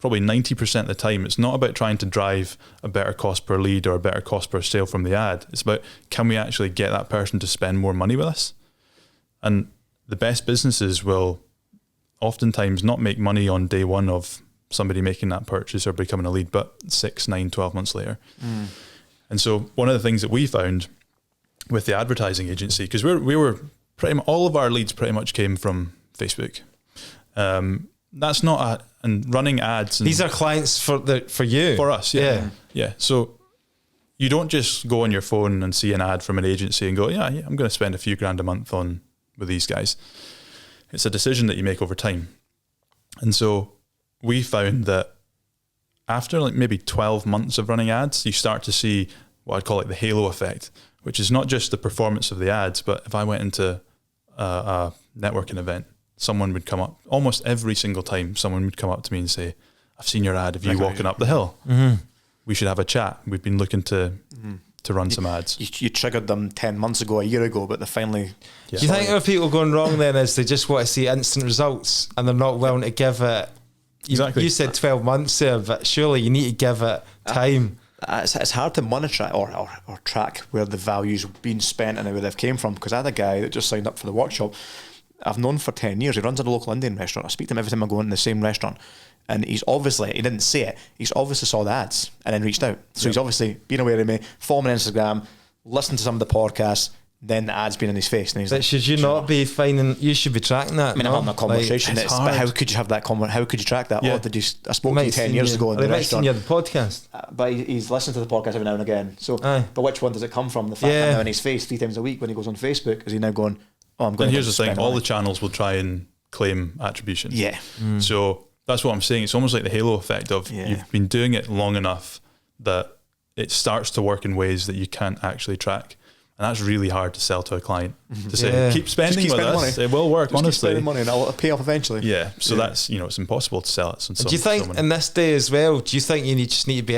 probably 90% of the time, it's not about trying to drive a better cost per lead or a better cost per sale from the ad. It's about, can we actually get that person to spend more money with us? And the best businesses will oftentimes not make money on day one of somebody making that purchase or becoming a lead, but 6, 9, 12 months later. And so one of the things that we found with the advertising agency, because we were all of our leads pretty much came from Facebook. That's not and running ads. And these are clients for you. For us, yeah. So you don't just go on your phone and see an ad from an agency and go, yeah, I'm going to spend a few grand a month with these guys. It's a decision that you make over time. And so we found that after like maybe 12 months of running ads, you start to see what I'd call like the halo effect, which is not just the performance of the ads, but if I went into a networking event, someone would come up, almost every single time, someone would come up to me and say, I've seen your ad of you walking up the hill. We should have a chat. We've been looking to run some ads. You triggered them 10 months ago, a year ago, but they finally... Do you think where people going wrong then is they just want to see instant results and they're not willing to give it... Exactly. You said 12 months there, but surely you need to give it time. it's hard to monitor or track where the value's been spent and where they've came from, because I had a guy that just signed up for the workshop I've known for 10 years. He runs a local Indian restaurant. I speak to him every time I go in the same restaurant, and he didn't say it, he's obviously saw the ads and then reached out. So he's obviously been aware of me, following me on Instagram, listened to some of the podcasts, then the ad's been in his face, and he's but like, should you not be finding, you should be tracking that? I mean, I'm having a conversation, Like, but how could you have that how could you track that? Yeah. Oh, I spoke to you 10 years ago in the restaurant. You the podcast. But he's listened to the podcast every now and again. So, Aye. but which one does it come from? The fact that now in his face 3 times a week when he goes on Facebook, is he now going, oh, I'm going And to here's the thing, spend all money? the channels will try and claim attribution. Yeah. So that's what I'm saying. It's almost like the halo effect of you've been doing it long enough that it starts to work in ways that you can't actually track. And that's really hard to sell to a client, to say, keep spending with us. It will work, Just honestly. keep spending money and it'll pay off eventually. Yeah. So that's, it's impossible to sell it. Do you think in this day as well, do you think you just need to be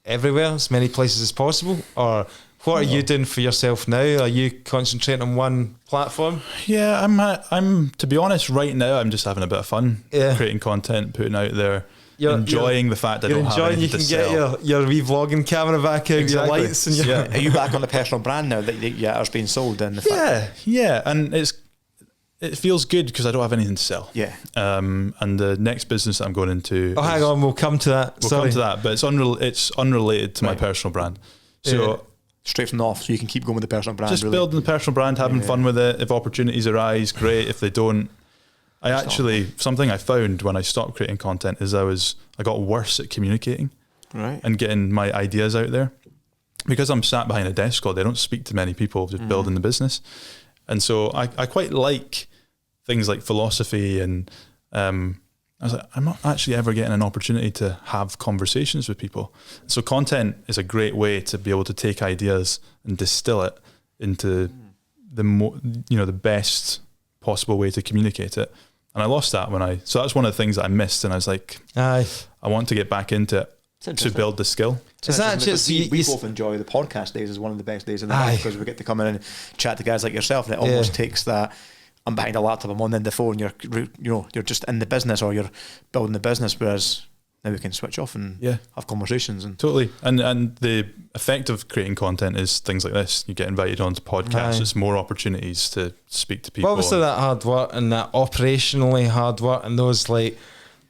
everywhere, as many places as possible? Or what are you doing for yourself now? Are you concentrating on one platform? Yeah, I'm to be honest, right now, I'm just having a bit of fun creating content, putting out there, enjoying the fact that I don't have anything to sell. You can get your re-vlogging camera back out, your lights, and your Are you back on the personal brand now that Yatter's being sold? And and it feels good because I don't have anything to sell. Yeah. And the next business that I'm going into. Oh, hang on, we'll come to that. We'll come to that, but it's unrelated to my personal brand. So straight from the off, so you can keep going with the personal brand. Just building the personal brand, having fun with it. If opportunities arise, great. If they don't, something I found when I stopped creating content is I got worse at communicating, right, and getting my ideas out there, because I'm sat behind a desk all day. I don't speak to many people, just building the business, and so I quite like things like philosophy, and I was like, I'm not actually ever getting an opportunity to have conversations with people. So content is a great way to be able to take ideas and distill it into the best possible way to communicate it. And I lost that so that's one of the things that I missed, and I was like, I want to get back into it to build the skill. Is that just we both enjoy the podcast days as one of the best days of the week, because we get to come in and chat to guys like yourself, and it almost takes that. I'm behind a laptop, I'm on the end of the phone, you're just in the business, or you're building the business, whereas now we can switch off and have conversations. And totally. And the effect of creating content is things like this. You get invited onto podcasts, it's more opportunities to speak to people. Well, obviously that hard work and that operationally hard work and those like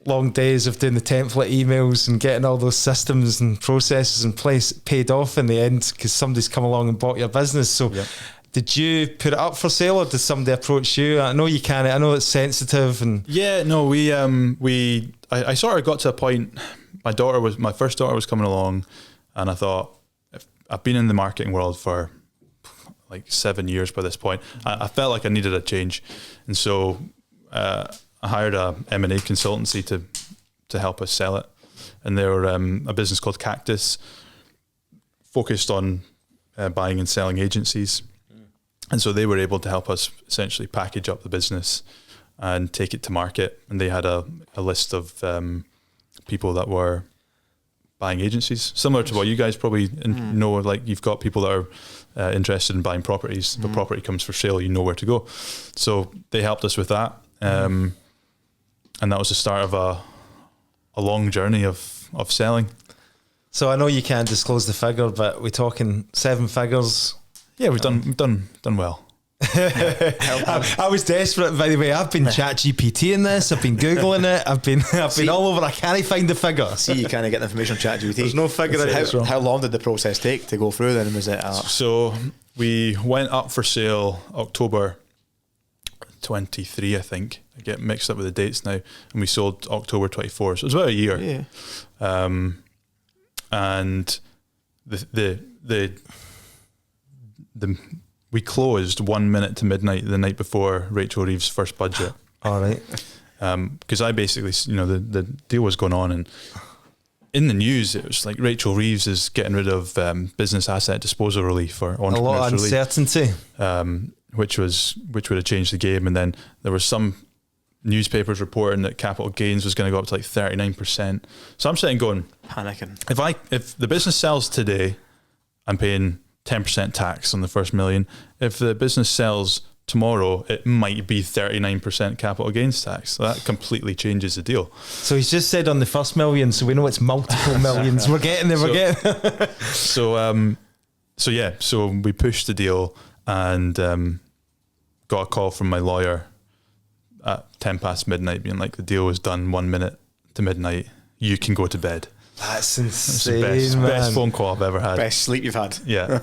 long days of doing the template emails and getting all those systems and processes in place paid off in the end, because somebody's come along and bought your business. So did you put it up for sale, or did somebody approach you? I know you can't. I know it's sensitive, and I sort of got to a point. My first daughter was coming along, and I thought, I've been in the marketing world for like 7 years by this point. I felt like I needed a change, and so I hired a M&A consultancy to help us sell it, and they were a business called Cactus, focused on buying and selling agencies. And so they were able to help us essentially package up the business and take it to market. And they had a list of people that were buying agencies, similar to what you guys probably know. Like, you've got people that are interested in buying properties. If a property comes for sale, you know where to go. So they helped us with that. And that was the start of a long journey of selling. So I know you can't disclose the figure, but we're talking 7 figures. Yeah, we've done well. I was desperate, by the way. I've been ChatGPT in this. I've been Googling it. I've been all over. I can't find the figure. See, you can't get the information on ChatGPT. There's no figure. How long did the process take to go through then? Was it? So we went up for sale October 23, I think. I get mixed up with the dates now. And we sold October 24. So it was about a year. Yeah. And we closed 1 minute to midnight the night before Rachel Reeves' first budget. All right. Because I basically, the deal was going on, and in the news it was like Rachel Reeves is getting rid of business asset disposal relief, or entrepreneurial a lot of uncertainty, which would have changed the game. And then there was some newspapers reporting that capital gains was going to go up to like 39%. So I'm sitting going, panicking. If the business sells today, I'm paying 10% tax on the first million. If the business sells tomorrow it might be 39% capital gains tax. So that completely changes the deal. So he's just said on the first million, so we know it's multiple millions. We're getting there. We're getting there. So we pushed the deal and got a call from my lawyer at 10 past midnight being like, the deal was done 1 minute to midnight. You can go to bed. That's It's insane, the man. best phone call I've ever had. Best sleep you've had. Yeah.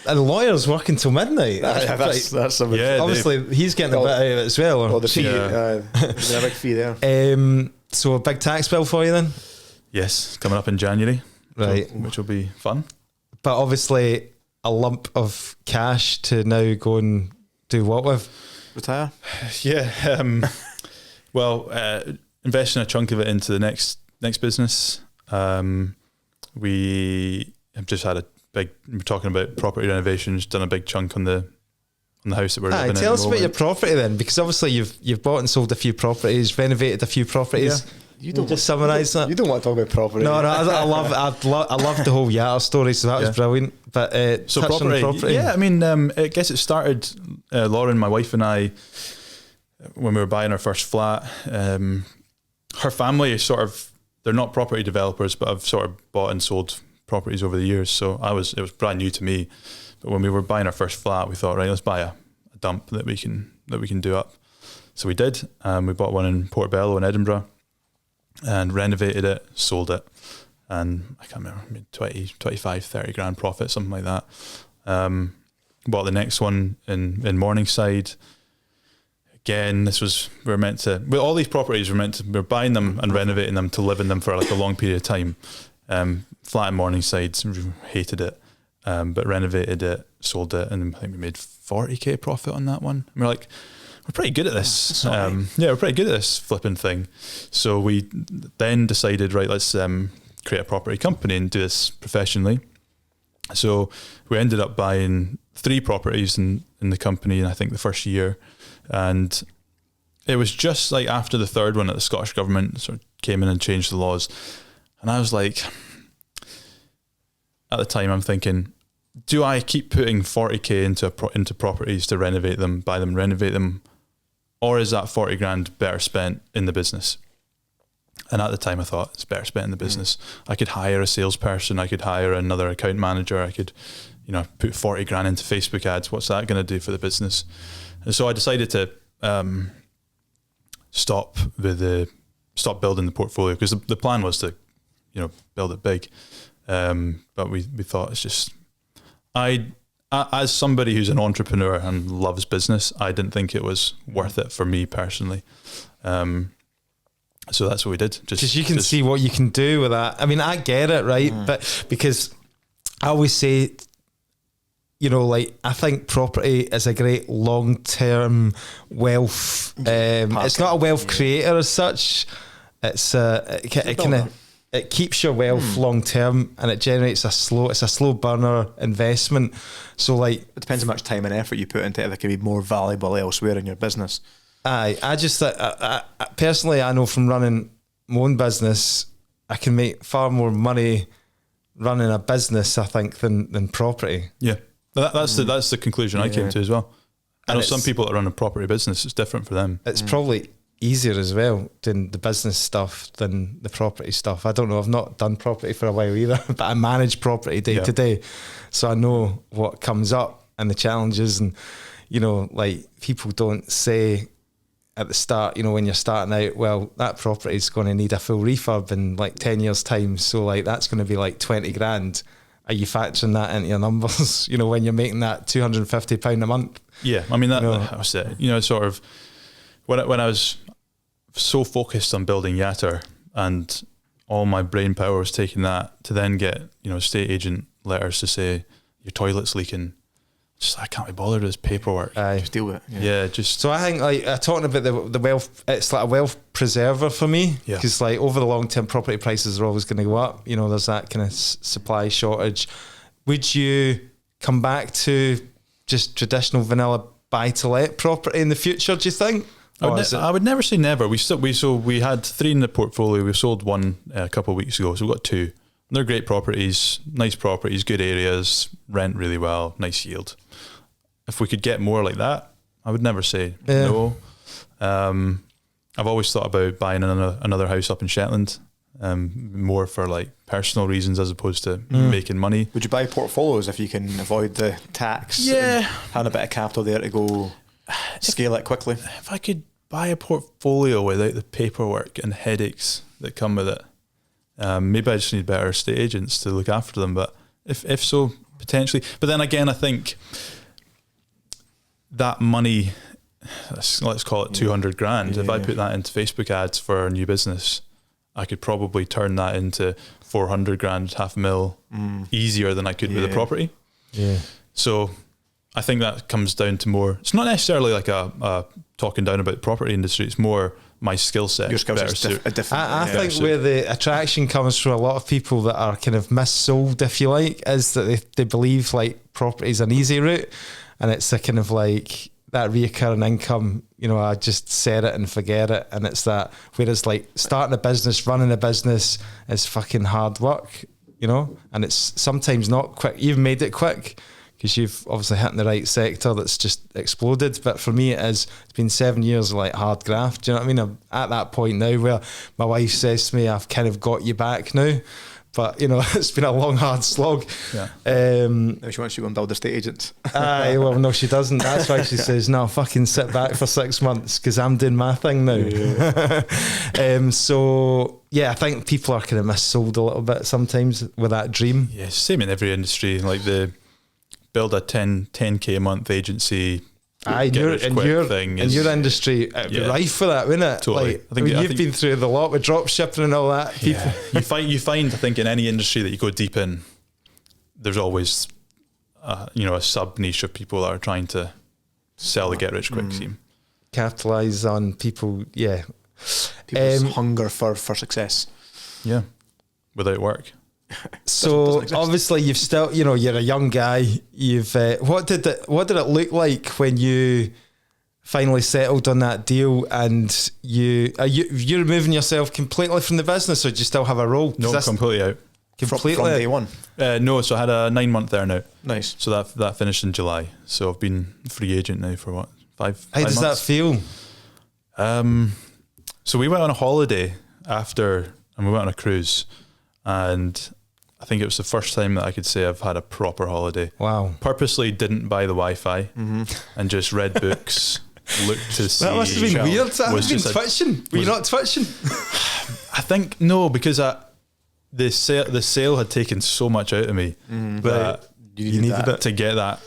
And lawyers working till midnight. That's something. Yeah, Obviously, he's getting a bit out of it as well. Or the fee. Yeah. There's a big fee there. So a big tax bill for you then? Yes, coming up in January. Right. Which will be fun. But obviously, a lump of cash to now go and do what with? Retire. Yeah. Investing a chunk of it into the next business. We have just had we're talking about property renovations, done a big chunk on the house that we're living in. Tell us about your property then, because obviously you've bought and sold a few properties, renovated a few properties. Yeah. You don't just summarise that. You don't want to talk about property. No, I love the whole Yatter story, so that was brilliant. But So touch on the property. Yeah, I mean, I guess it started, Lauren, my wife and I, when we were buying our first flat. Her family is they're not property developers, but I've sort of bought and sold properties over the years. So it was brand new to me. But when we were buying our first flat, we thought, right, let's buy a dump that we can do up. So we did. We bought one in Portobello in Edinburgh and renovated it, sold it. And I can't remember, 20, 25, 30 grand profit, something like that. Bought the next one in Morningside. Again, all these properties we're buying them and renovating them to live in them for like a long period of time. Flat in Morningside, hated it, but renovated it, sold it, and I think we made 40k profit on that one. And we're like, we're pretty good at this. We're pretty good at this flipping thing. So we then decided, right, let's create a property company and do this professionally. So we ended up buying 3 properties in the company in I think the first year. And it was just like after the third one that the Scottish government sort of came in and changed the laws. And I was like, at the time I'm thinking, do I keep putting 40k into properties to renovate them, buy them, renovate them, or is that 40 grand better spent in the business? And at the time I thought it's better spent in the business. I could hire a salesperson, I could hire another account manager, I could, put 40 grand into Facebook ads. What's that going to do for the business? And so I decided to stop building the portfolio, because the plan was to, build it big. But we thought it's just, as somebody who's an entrepreneur and loves business, I didn't think it was worth it for me personally. So that's what we did. Because you can see what you can do with that. I mean, I get it, right? But because I always say, I think property is a great long-term wealth. It's not a wealth creator as such. It's it keeps your wealth long-term, and it generates it's a slow burner investment. So it depends how much time and effort you put into it. That can be more valuable elsewhere in your business. I just personally, I know from running my own business, I can make far more money running a business, I think, than property. Yeah. That's the conclusion I came to as well. I know some people that run a property business, it's different for them. It's probably easier as well doing the business stuff than the property stuff. I don't know, I've not done property for a while either, but I manage property day to day. So I know what comes up and the challenges, and people don't say at the start, when you're starting out, well, that property is going to need a full refurb in 10 years time. So that's going to be 20 grand. Are you factoring that into your numbers, when you're making that £250 a month? Yeah, I mean, that was it. Sort of, when I was so focused on building Yatter, and all my brain power was taking that to then get, estate agent letters to say, your toilet's leaking. Just, I can't be bothered with this paperwork. Just deal with it. Yeah, just. So I think talking about the wealth, it's like a wealth preserver for me, because over the long term, property prices are always going to go up. There's that kind of supply shortage. Would you come back to just traditional vanilla buy to let property in the future? Do you think? I would never say never. We had 3 in the portfolio. We sold one a couple of weeks ago, so we've got 2. They're great properties, nice properties, good areas, rent really well, nice yield. If we could get more like that, I would never say no. I've always thought about buying another house up in Shetland, more for like personal reasons as opposed to making money. Would you buy portfolios if you can avoid the tax? Yeah, and a bit of capital there to go scale it quickly. If I could buy a portfolio without the paperwork and headaches that come with it, maybe I just need better estate agents to look after them. But if so, potentially. But then again, I think that money, let's call it 200 grand. If I put that into Facebook ads for a new business, I could probably turn that into 400 grand, $500,000 easier than I could with a property. Yeah. So I think that comes down to more, it's not necessarily like a talking down about the property industry, it's more my skill set. Your skill set's different. I think where the attraction comes from a lot of people that are kind of missold, if you like, is that they believe like property is an easy route, and it's a kind of like that reoccurring income, you know, I just set it and forget it. And it's that, whereas like starting a business, running a business is fucking hard work, you know, and it's sometimes not quick. You've made it quick because you've obviously hit in the right sector that's just exploded. But for me, it's been 7 years of like hard graft. Do you know what I mean? I'm at that point now where my wife says to me, I've kind of got you back now. But, you know, it's been a long, hard slog. Yeah. Now she wants you to go and build estate agents. Well, no, she doesn't. That's why she says, no, fucking sit back for 6 months because I'm doing my thing now. Yeah. So, yeah, I think people are kind of missold a little bit sometimes with that dream. Yeah, same in every industry. Like the build a 10K a month agency. In your industry, it'd be rife for that, wouldn't it? Totally. Like, I think you've been through the lot with drop shipping and all that. Yeah. you find, I think, in any industry that you go deep in, there's always, a sub niche of people that are trying to sell the get rich quick scheme. Capitalise on people, yeah. People's hunger for success. Yeah, without work. So obviously you've still, you know, you're a young guy. You've what did it look like when you finally settled on that deal? And you're removing yourself completely from the business, or do you still have a role? No, completely out. Completely from day one. No, so I had a 9 month there now. Nice. So that finished in July. So I've been free agent now for what, five How does months? that feel? So we went on a holiday and we went on a cruise, and I think it was the first time that I could say I've had a proper holiday. Wow. Purposely didn't buy the Wi-Fi and just read books, looked to see. That must have been weird. That must have been twitching. Were you not twitching? I think no, because the sale had taken so much out of me that you needed it to get that.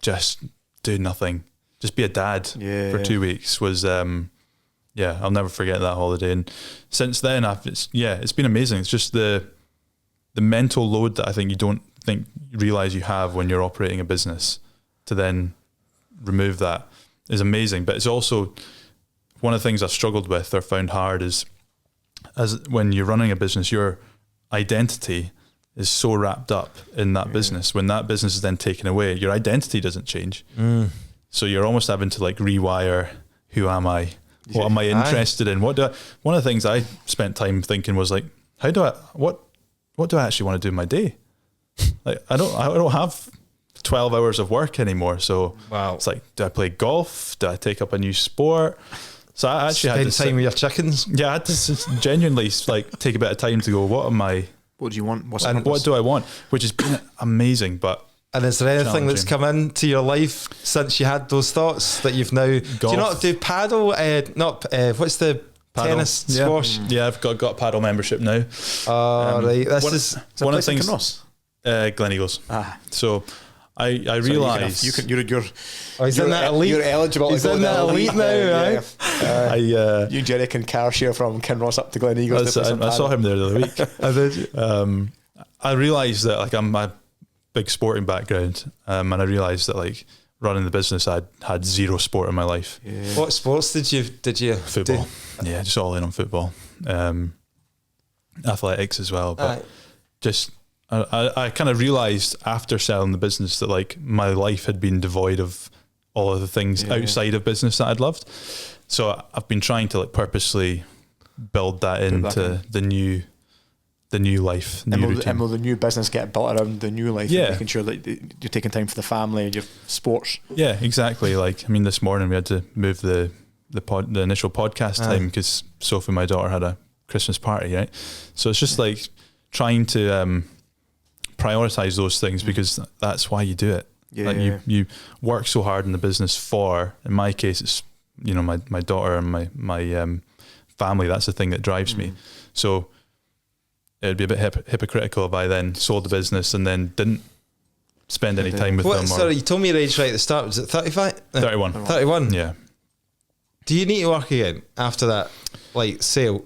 Just do nothing. Just be a dad for 2 weeks was. I'll never forget that holiday. And since then, it's been amazing. It's just the mental load that I think you don't realize you have when you're operating a business, to then remove that is amazing. But it's also one of the things I've struggled with or found hard is, as when you're running a business, your identity is so wrapped up in that business. When that business is then taken away, your identity doesn't change. So you're almost having to like rewire, who am I? What am I interested in? One of the things I spent time thinking was like, what do I actually want to do in my day? Like I don't have 12 hours of work anymore. So it's like, do I play golf? Do I take up a new sport? So I actually had to spend time with your chickens. Yeah, I had to genuinely like take a bit of time to go, what do you want? What do I want? Which has been amazing, but. And is there anything that's come into your life since you had those thoughts that you've now? Golf. Do you not do paddle? What's the paddle. Tennis, squash? Yeah, I've got a paddle membership now. Right. This is one of the things. Gleneagles. So I realised you're he's in that elite. You're eligible. He's in that elite now, right? You and Jerry can car share from Kinross up to Gleneagles. I saw him there the other week. I did. I realised that like I'm my big sporting background, and I realised that like running the business, I'd had zero sport in my life. Yeah. What sports did you football? Yeah, just all in on football. Athletics as well, but just I kind of realised after selling the business that like my life had been devoid of all of the things outside of business that I'd loved. So I've been trying to like purposely build that into the the new life, new And routine. will the new business get built around the new life? Yeah. And making sure that you're taking time for the family and your sports. Yeah, exactly. Like, I mean, this morning we had to move the initial podcast time because Sophie, my daughter, had a Christmas party, right? So it's just like trying to prioritize those things because that's why you do it. Yeah, like you work so hard in the business for, in my case, it's, you know, my daughter and my family. That's the thing that drives me. So it'd be a bit hypocritical if I then sold the business and then didn't spend any time with them. Sorry, you told me your age right at the start. Was it 35? 31. 31? Yeah. Do you need to work again after that, like, sale?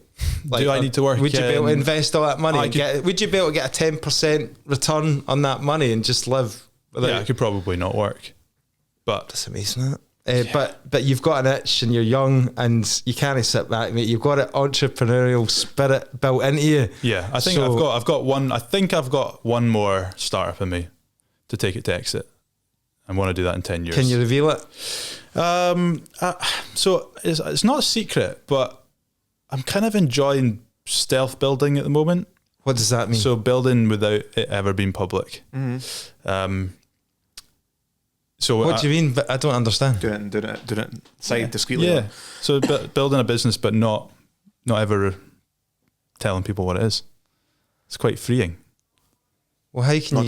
Like, do I need to work? Would you be able to invest all that money? Would you be able to get a 10% return on that money and just live? Yeah, I could probably not work. But that's amazing, isn't it? But you've got an itch and you're young and you can't sit back, mate. You've got an entrepreneurial spirit built into you. Yeah, I think I've got one. I think I've got one more startup in me to take it to exit. I want to do that in 10 years. Can you reveal it? So it's not a secret, but I'm kind of enjoying stealth building at the moment. What does that mean? So building without it ever being public. So what do you mean? But I don't understand. Doing it side discreetly. Yeah. So building a business, but not ever telling people what it is. It's quite freeing. Well, how can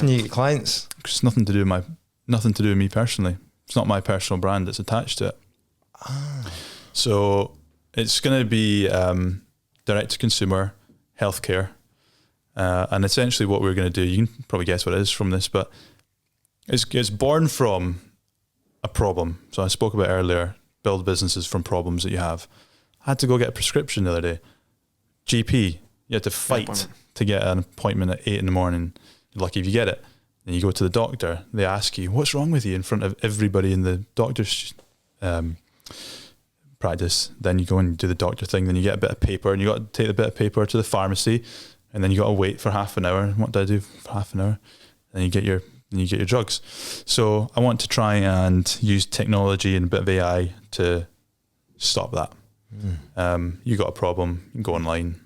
you get clients? It's nothing to do with me personally. It's not my personal brand that's attached to it. So it's going to be direct to consumer healthcare, and essentially what we're going to do. You can probably guess what it is from this, but it's born from a problem. So I spoke about earlier, build businesses from problems that you have. I had to go get a prescription the other day. GP, you had to fight to get an appointment at 8 a.m. You're lucky if you get it. Then you go to the doctor, they ask you, what's wrong with you in front of everybody in the doctor's practice. Then you go and do the doctor thing, then you get a bit of paper and you got to take the bit of paper to the pharmacy and then you got to wait for half an hour. What do I do for half an hour? Then you get your drugs. So I want to try and use technology and a bit of AI to stop that. You got a problem, you can go online,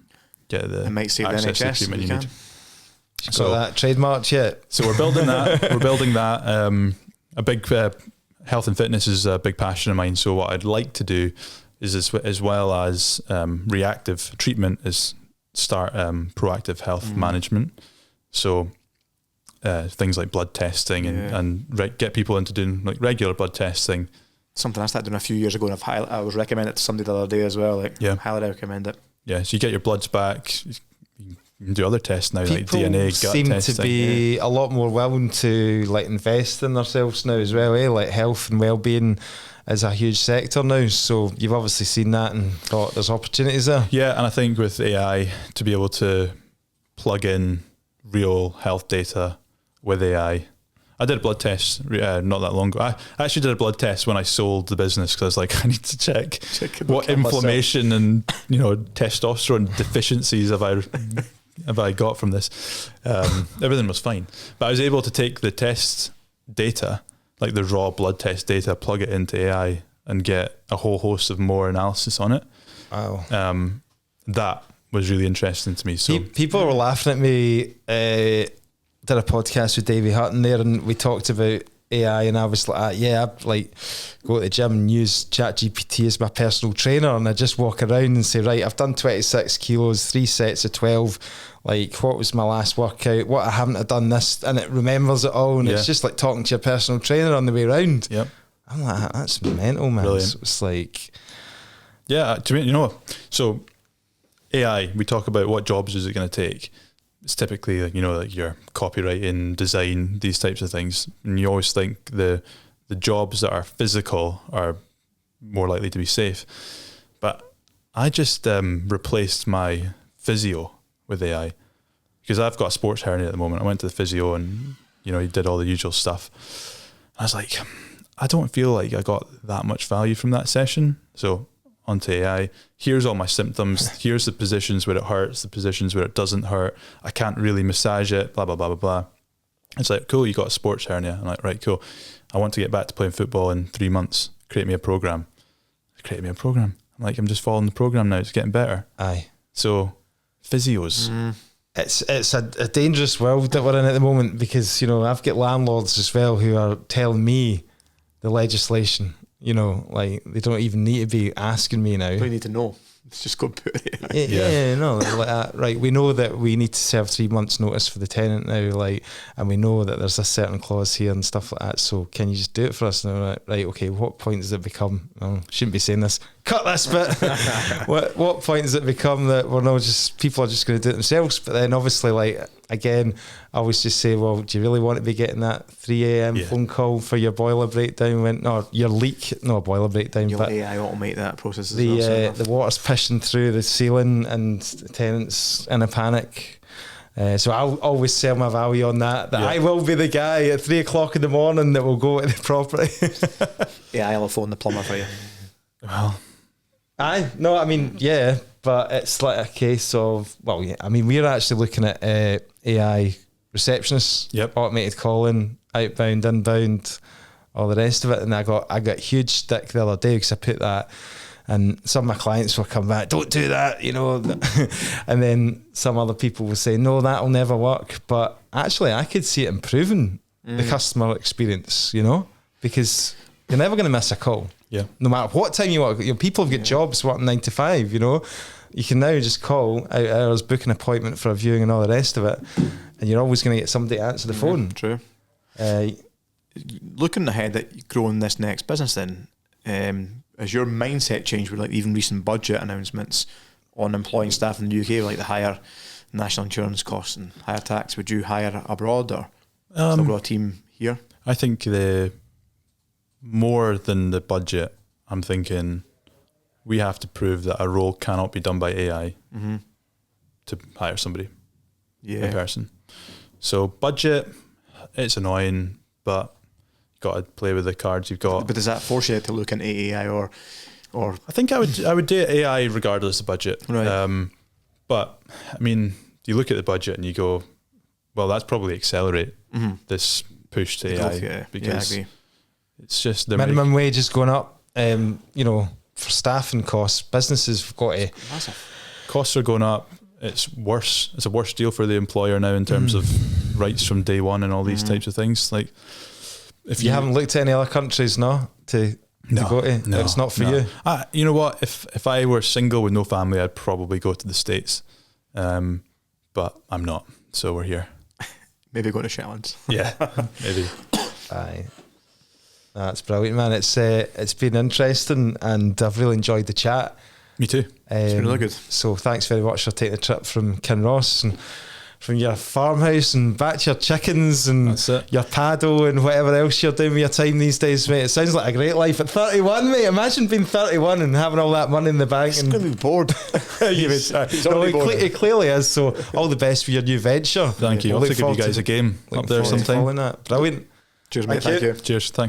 get the it might save the access to NHS treatment you need. So that trademarked yet? So we're building that. We're building that. A big health and fitness is a big passion of mine. So what I'd like to do is, as well as reactive treatment, is start proactive health management. So things like blood testing and get people into doing like regular blood testing. Something I started doing a few years ago, and I was recommended it to somebody the other day as well. Highly recommend it. Yeah, so you get your bloods back. You can do other tests now, People like DNA, gut seem testing. to be a lot more willing to like invest in themselves now as well. Like health and well-being is a huge sector now. So you've obviously seen that and thought there's opportunities there. Yeah, and I think with AI to be able to plug in real health data with AI. I did a blood test not that long ago. I actually did a blood test when I sold the business because I was like, I need to check what inflammation and testosterone deficiencies have I got from this. Everything was fine, but I was able to take the test data, like the raw blood test data, plug it into AI and get a whole host of more analysis on it. Wow. That was really interesting to me. So people were laughing at me. Did a podcast with Davey Hutton there, and we talked about AI, and I was like, I'd like go to the gym and use ChatGPT as my personal trainer, and I just walk around and say, right, I've done 26 kilos, 3 sets of 12. Like, what was my last workout? What I haven't done this, and it remembers it all, and it's just like talking to your personal trainer on the way around. Yep. I'm like, that's mental, man. Brilliant. So it's like, to me, so AI, we talk about what jobs is it going to take. It's typically, like your copywriting, design, these types of things. And you always think the jobs that are physical are more likely to be safe. But I just replaced my physio with AI because I've got a sports hernia at the moment. I went to the physio and, he did all the usual stuff. I was like, I don't feel like I got that much value from that session. So onto AI, here's all my symptoms, here's the positions where it hurts, the positions where it doesn't hurt, I can't really massage it, blah, blah, blah, blah, blah. It's like, cool, you got a sports hernia. I'm like, right, cool. I want to get back to playing football in 3 months. Create me a program. I'm like, I'm just following the program now, it's getting better. aye. So, physios, it's a dangerous world that we're in at the moment, because, you know, I've got landlords as well who are telling me the legislation, you know, like they don't even need to be asking me now. We need to know. It's just go put it. No, like right. We know that we need to serve 3 months notice for the tenant now, like, and we know that there's a certain clause here and stuff like that. So can you just do it for us now? Right, okay. What point does it become? Oh, shouldn't be saying this. Cut this bit. what point does it become that we're not just people are just going to do it themselves? But then obviously, like, again, I always just say, well, do you really want to be getting that 3 a.m. phone call for your boiler breakdown or your leak? No, a boiler breakdown. You'll but AI automate that process as well. The water's pushing through the ceiling and the tenants in a panic. So I'll always sell my value on that I will be the guy at 3 o'clock in the morning that will go to the property. I'll phone the plumber for you. Well, but it's like a case of, we're actually looking at AI receptionists, automated calling, outbound, inbound, all the rest of it. And I got huge stick the other day because I put that, and some of my clients will come back, don't do that, you know. And then some other people will say, no, that'll never work. But actually, I could see it improving the customer experience, you know, because you're never going to miss a call. Yeah. No matter what time you work, people have got jobs working 9 to 5, you know. You can now just call out hours, book an appointment for a viewing and all the rest of it, and you're always going to get somebody to answer the phone. True. Looking ahead at growing this next business then, has your mindset changed with like even recent budget announcements on employing staff in the UK, like the higher national insurance costs and higher tax? Would you hire abroad or still grow a team here? I think more than the budget, I'm thinking we have to prove that a role cannot be done by AI to hire somebody in person. So budget, it's annoying, but you've got to play with the cards you've got. But does that force you to look into AI or? I think I would do AI regardless of budget. Right. But I mean, you look at the budget and you go, well, that's probably accelerate this push to AI because it's just the minimum wage is going up. You know, for staffing costs, businesses have got to. Costs are going up. It's worse. It's a worse deal for the employer now in terms of rights from day one and all these types of things. Like, if you haven't looked at any other countries, to go to, it's not for you. You know what? If I were single with no family, I'd probably go to the States, but I'm not. So we're here. Maybe go to Shetland. Yeah, maybe. Aye. That's brilliant, man. It's been interesting, and I've really enjoyed the chat. Me too. It's been really good. So thanks very much for taking the trip from Kinross and from your farmhouse and back to your chickens and your paddle and whatever else you're doing with your time these days, mate. It sounds like a great life at 31, mate. Imagine being 31 and having all that money in the bank. He's going to be bored. It clearly is. So all the best for your new venture. Thank you. I'll have to give you guys a game up there sometime. Brilliant. Cheers, mate. Thank you. Cheers. Thanks.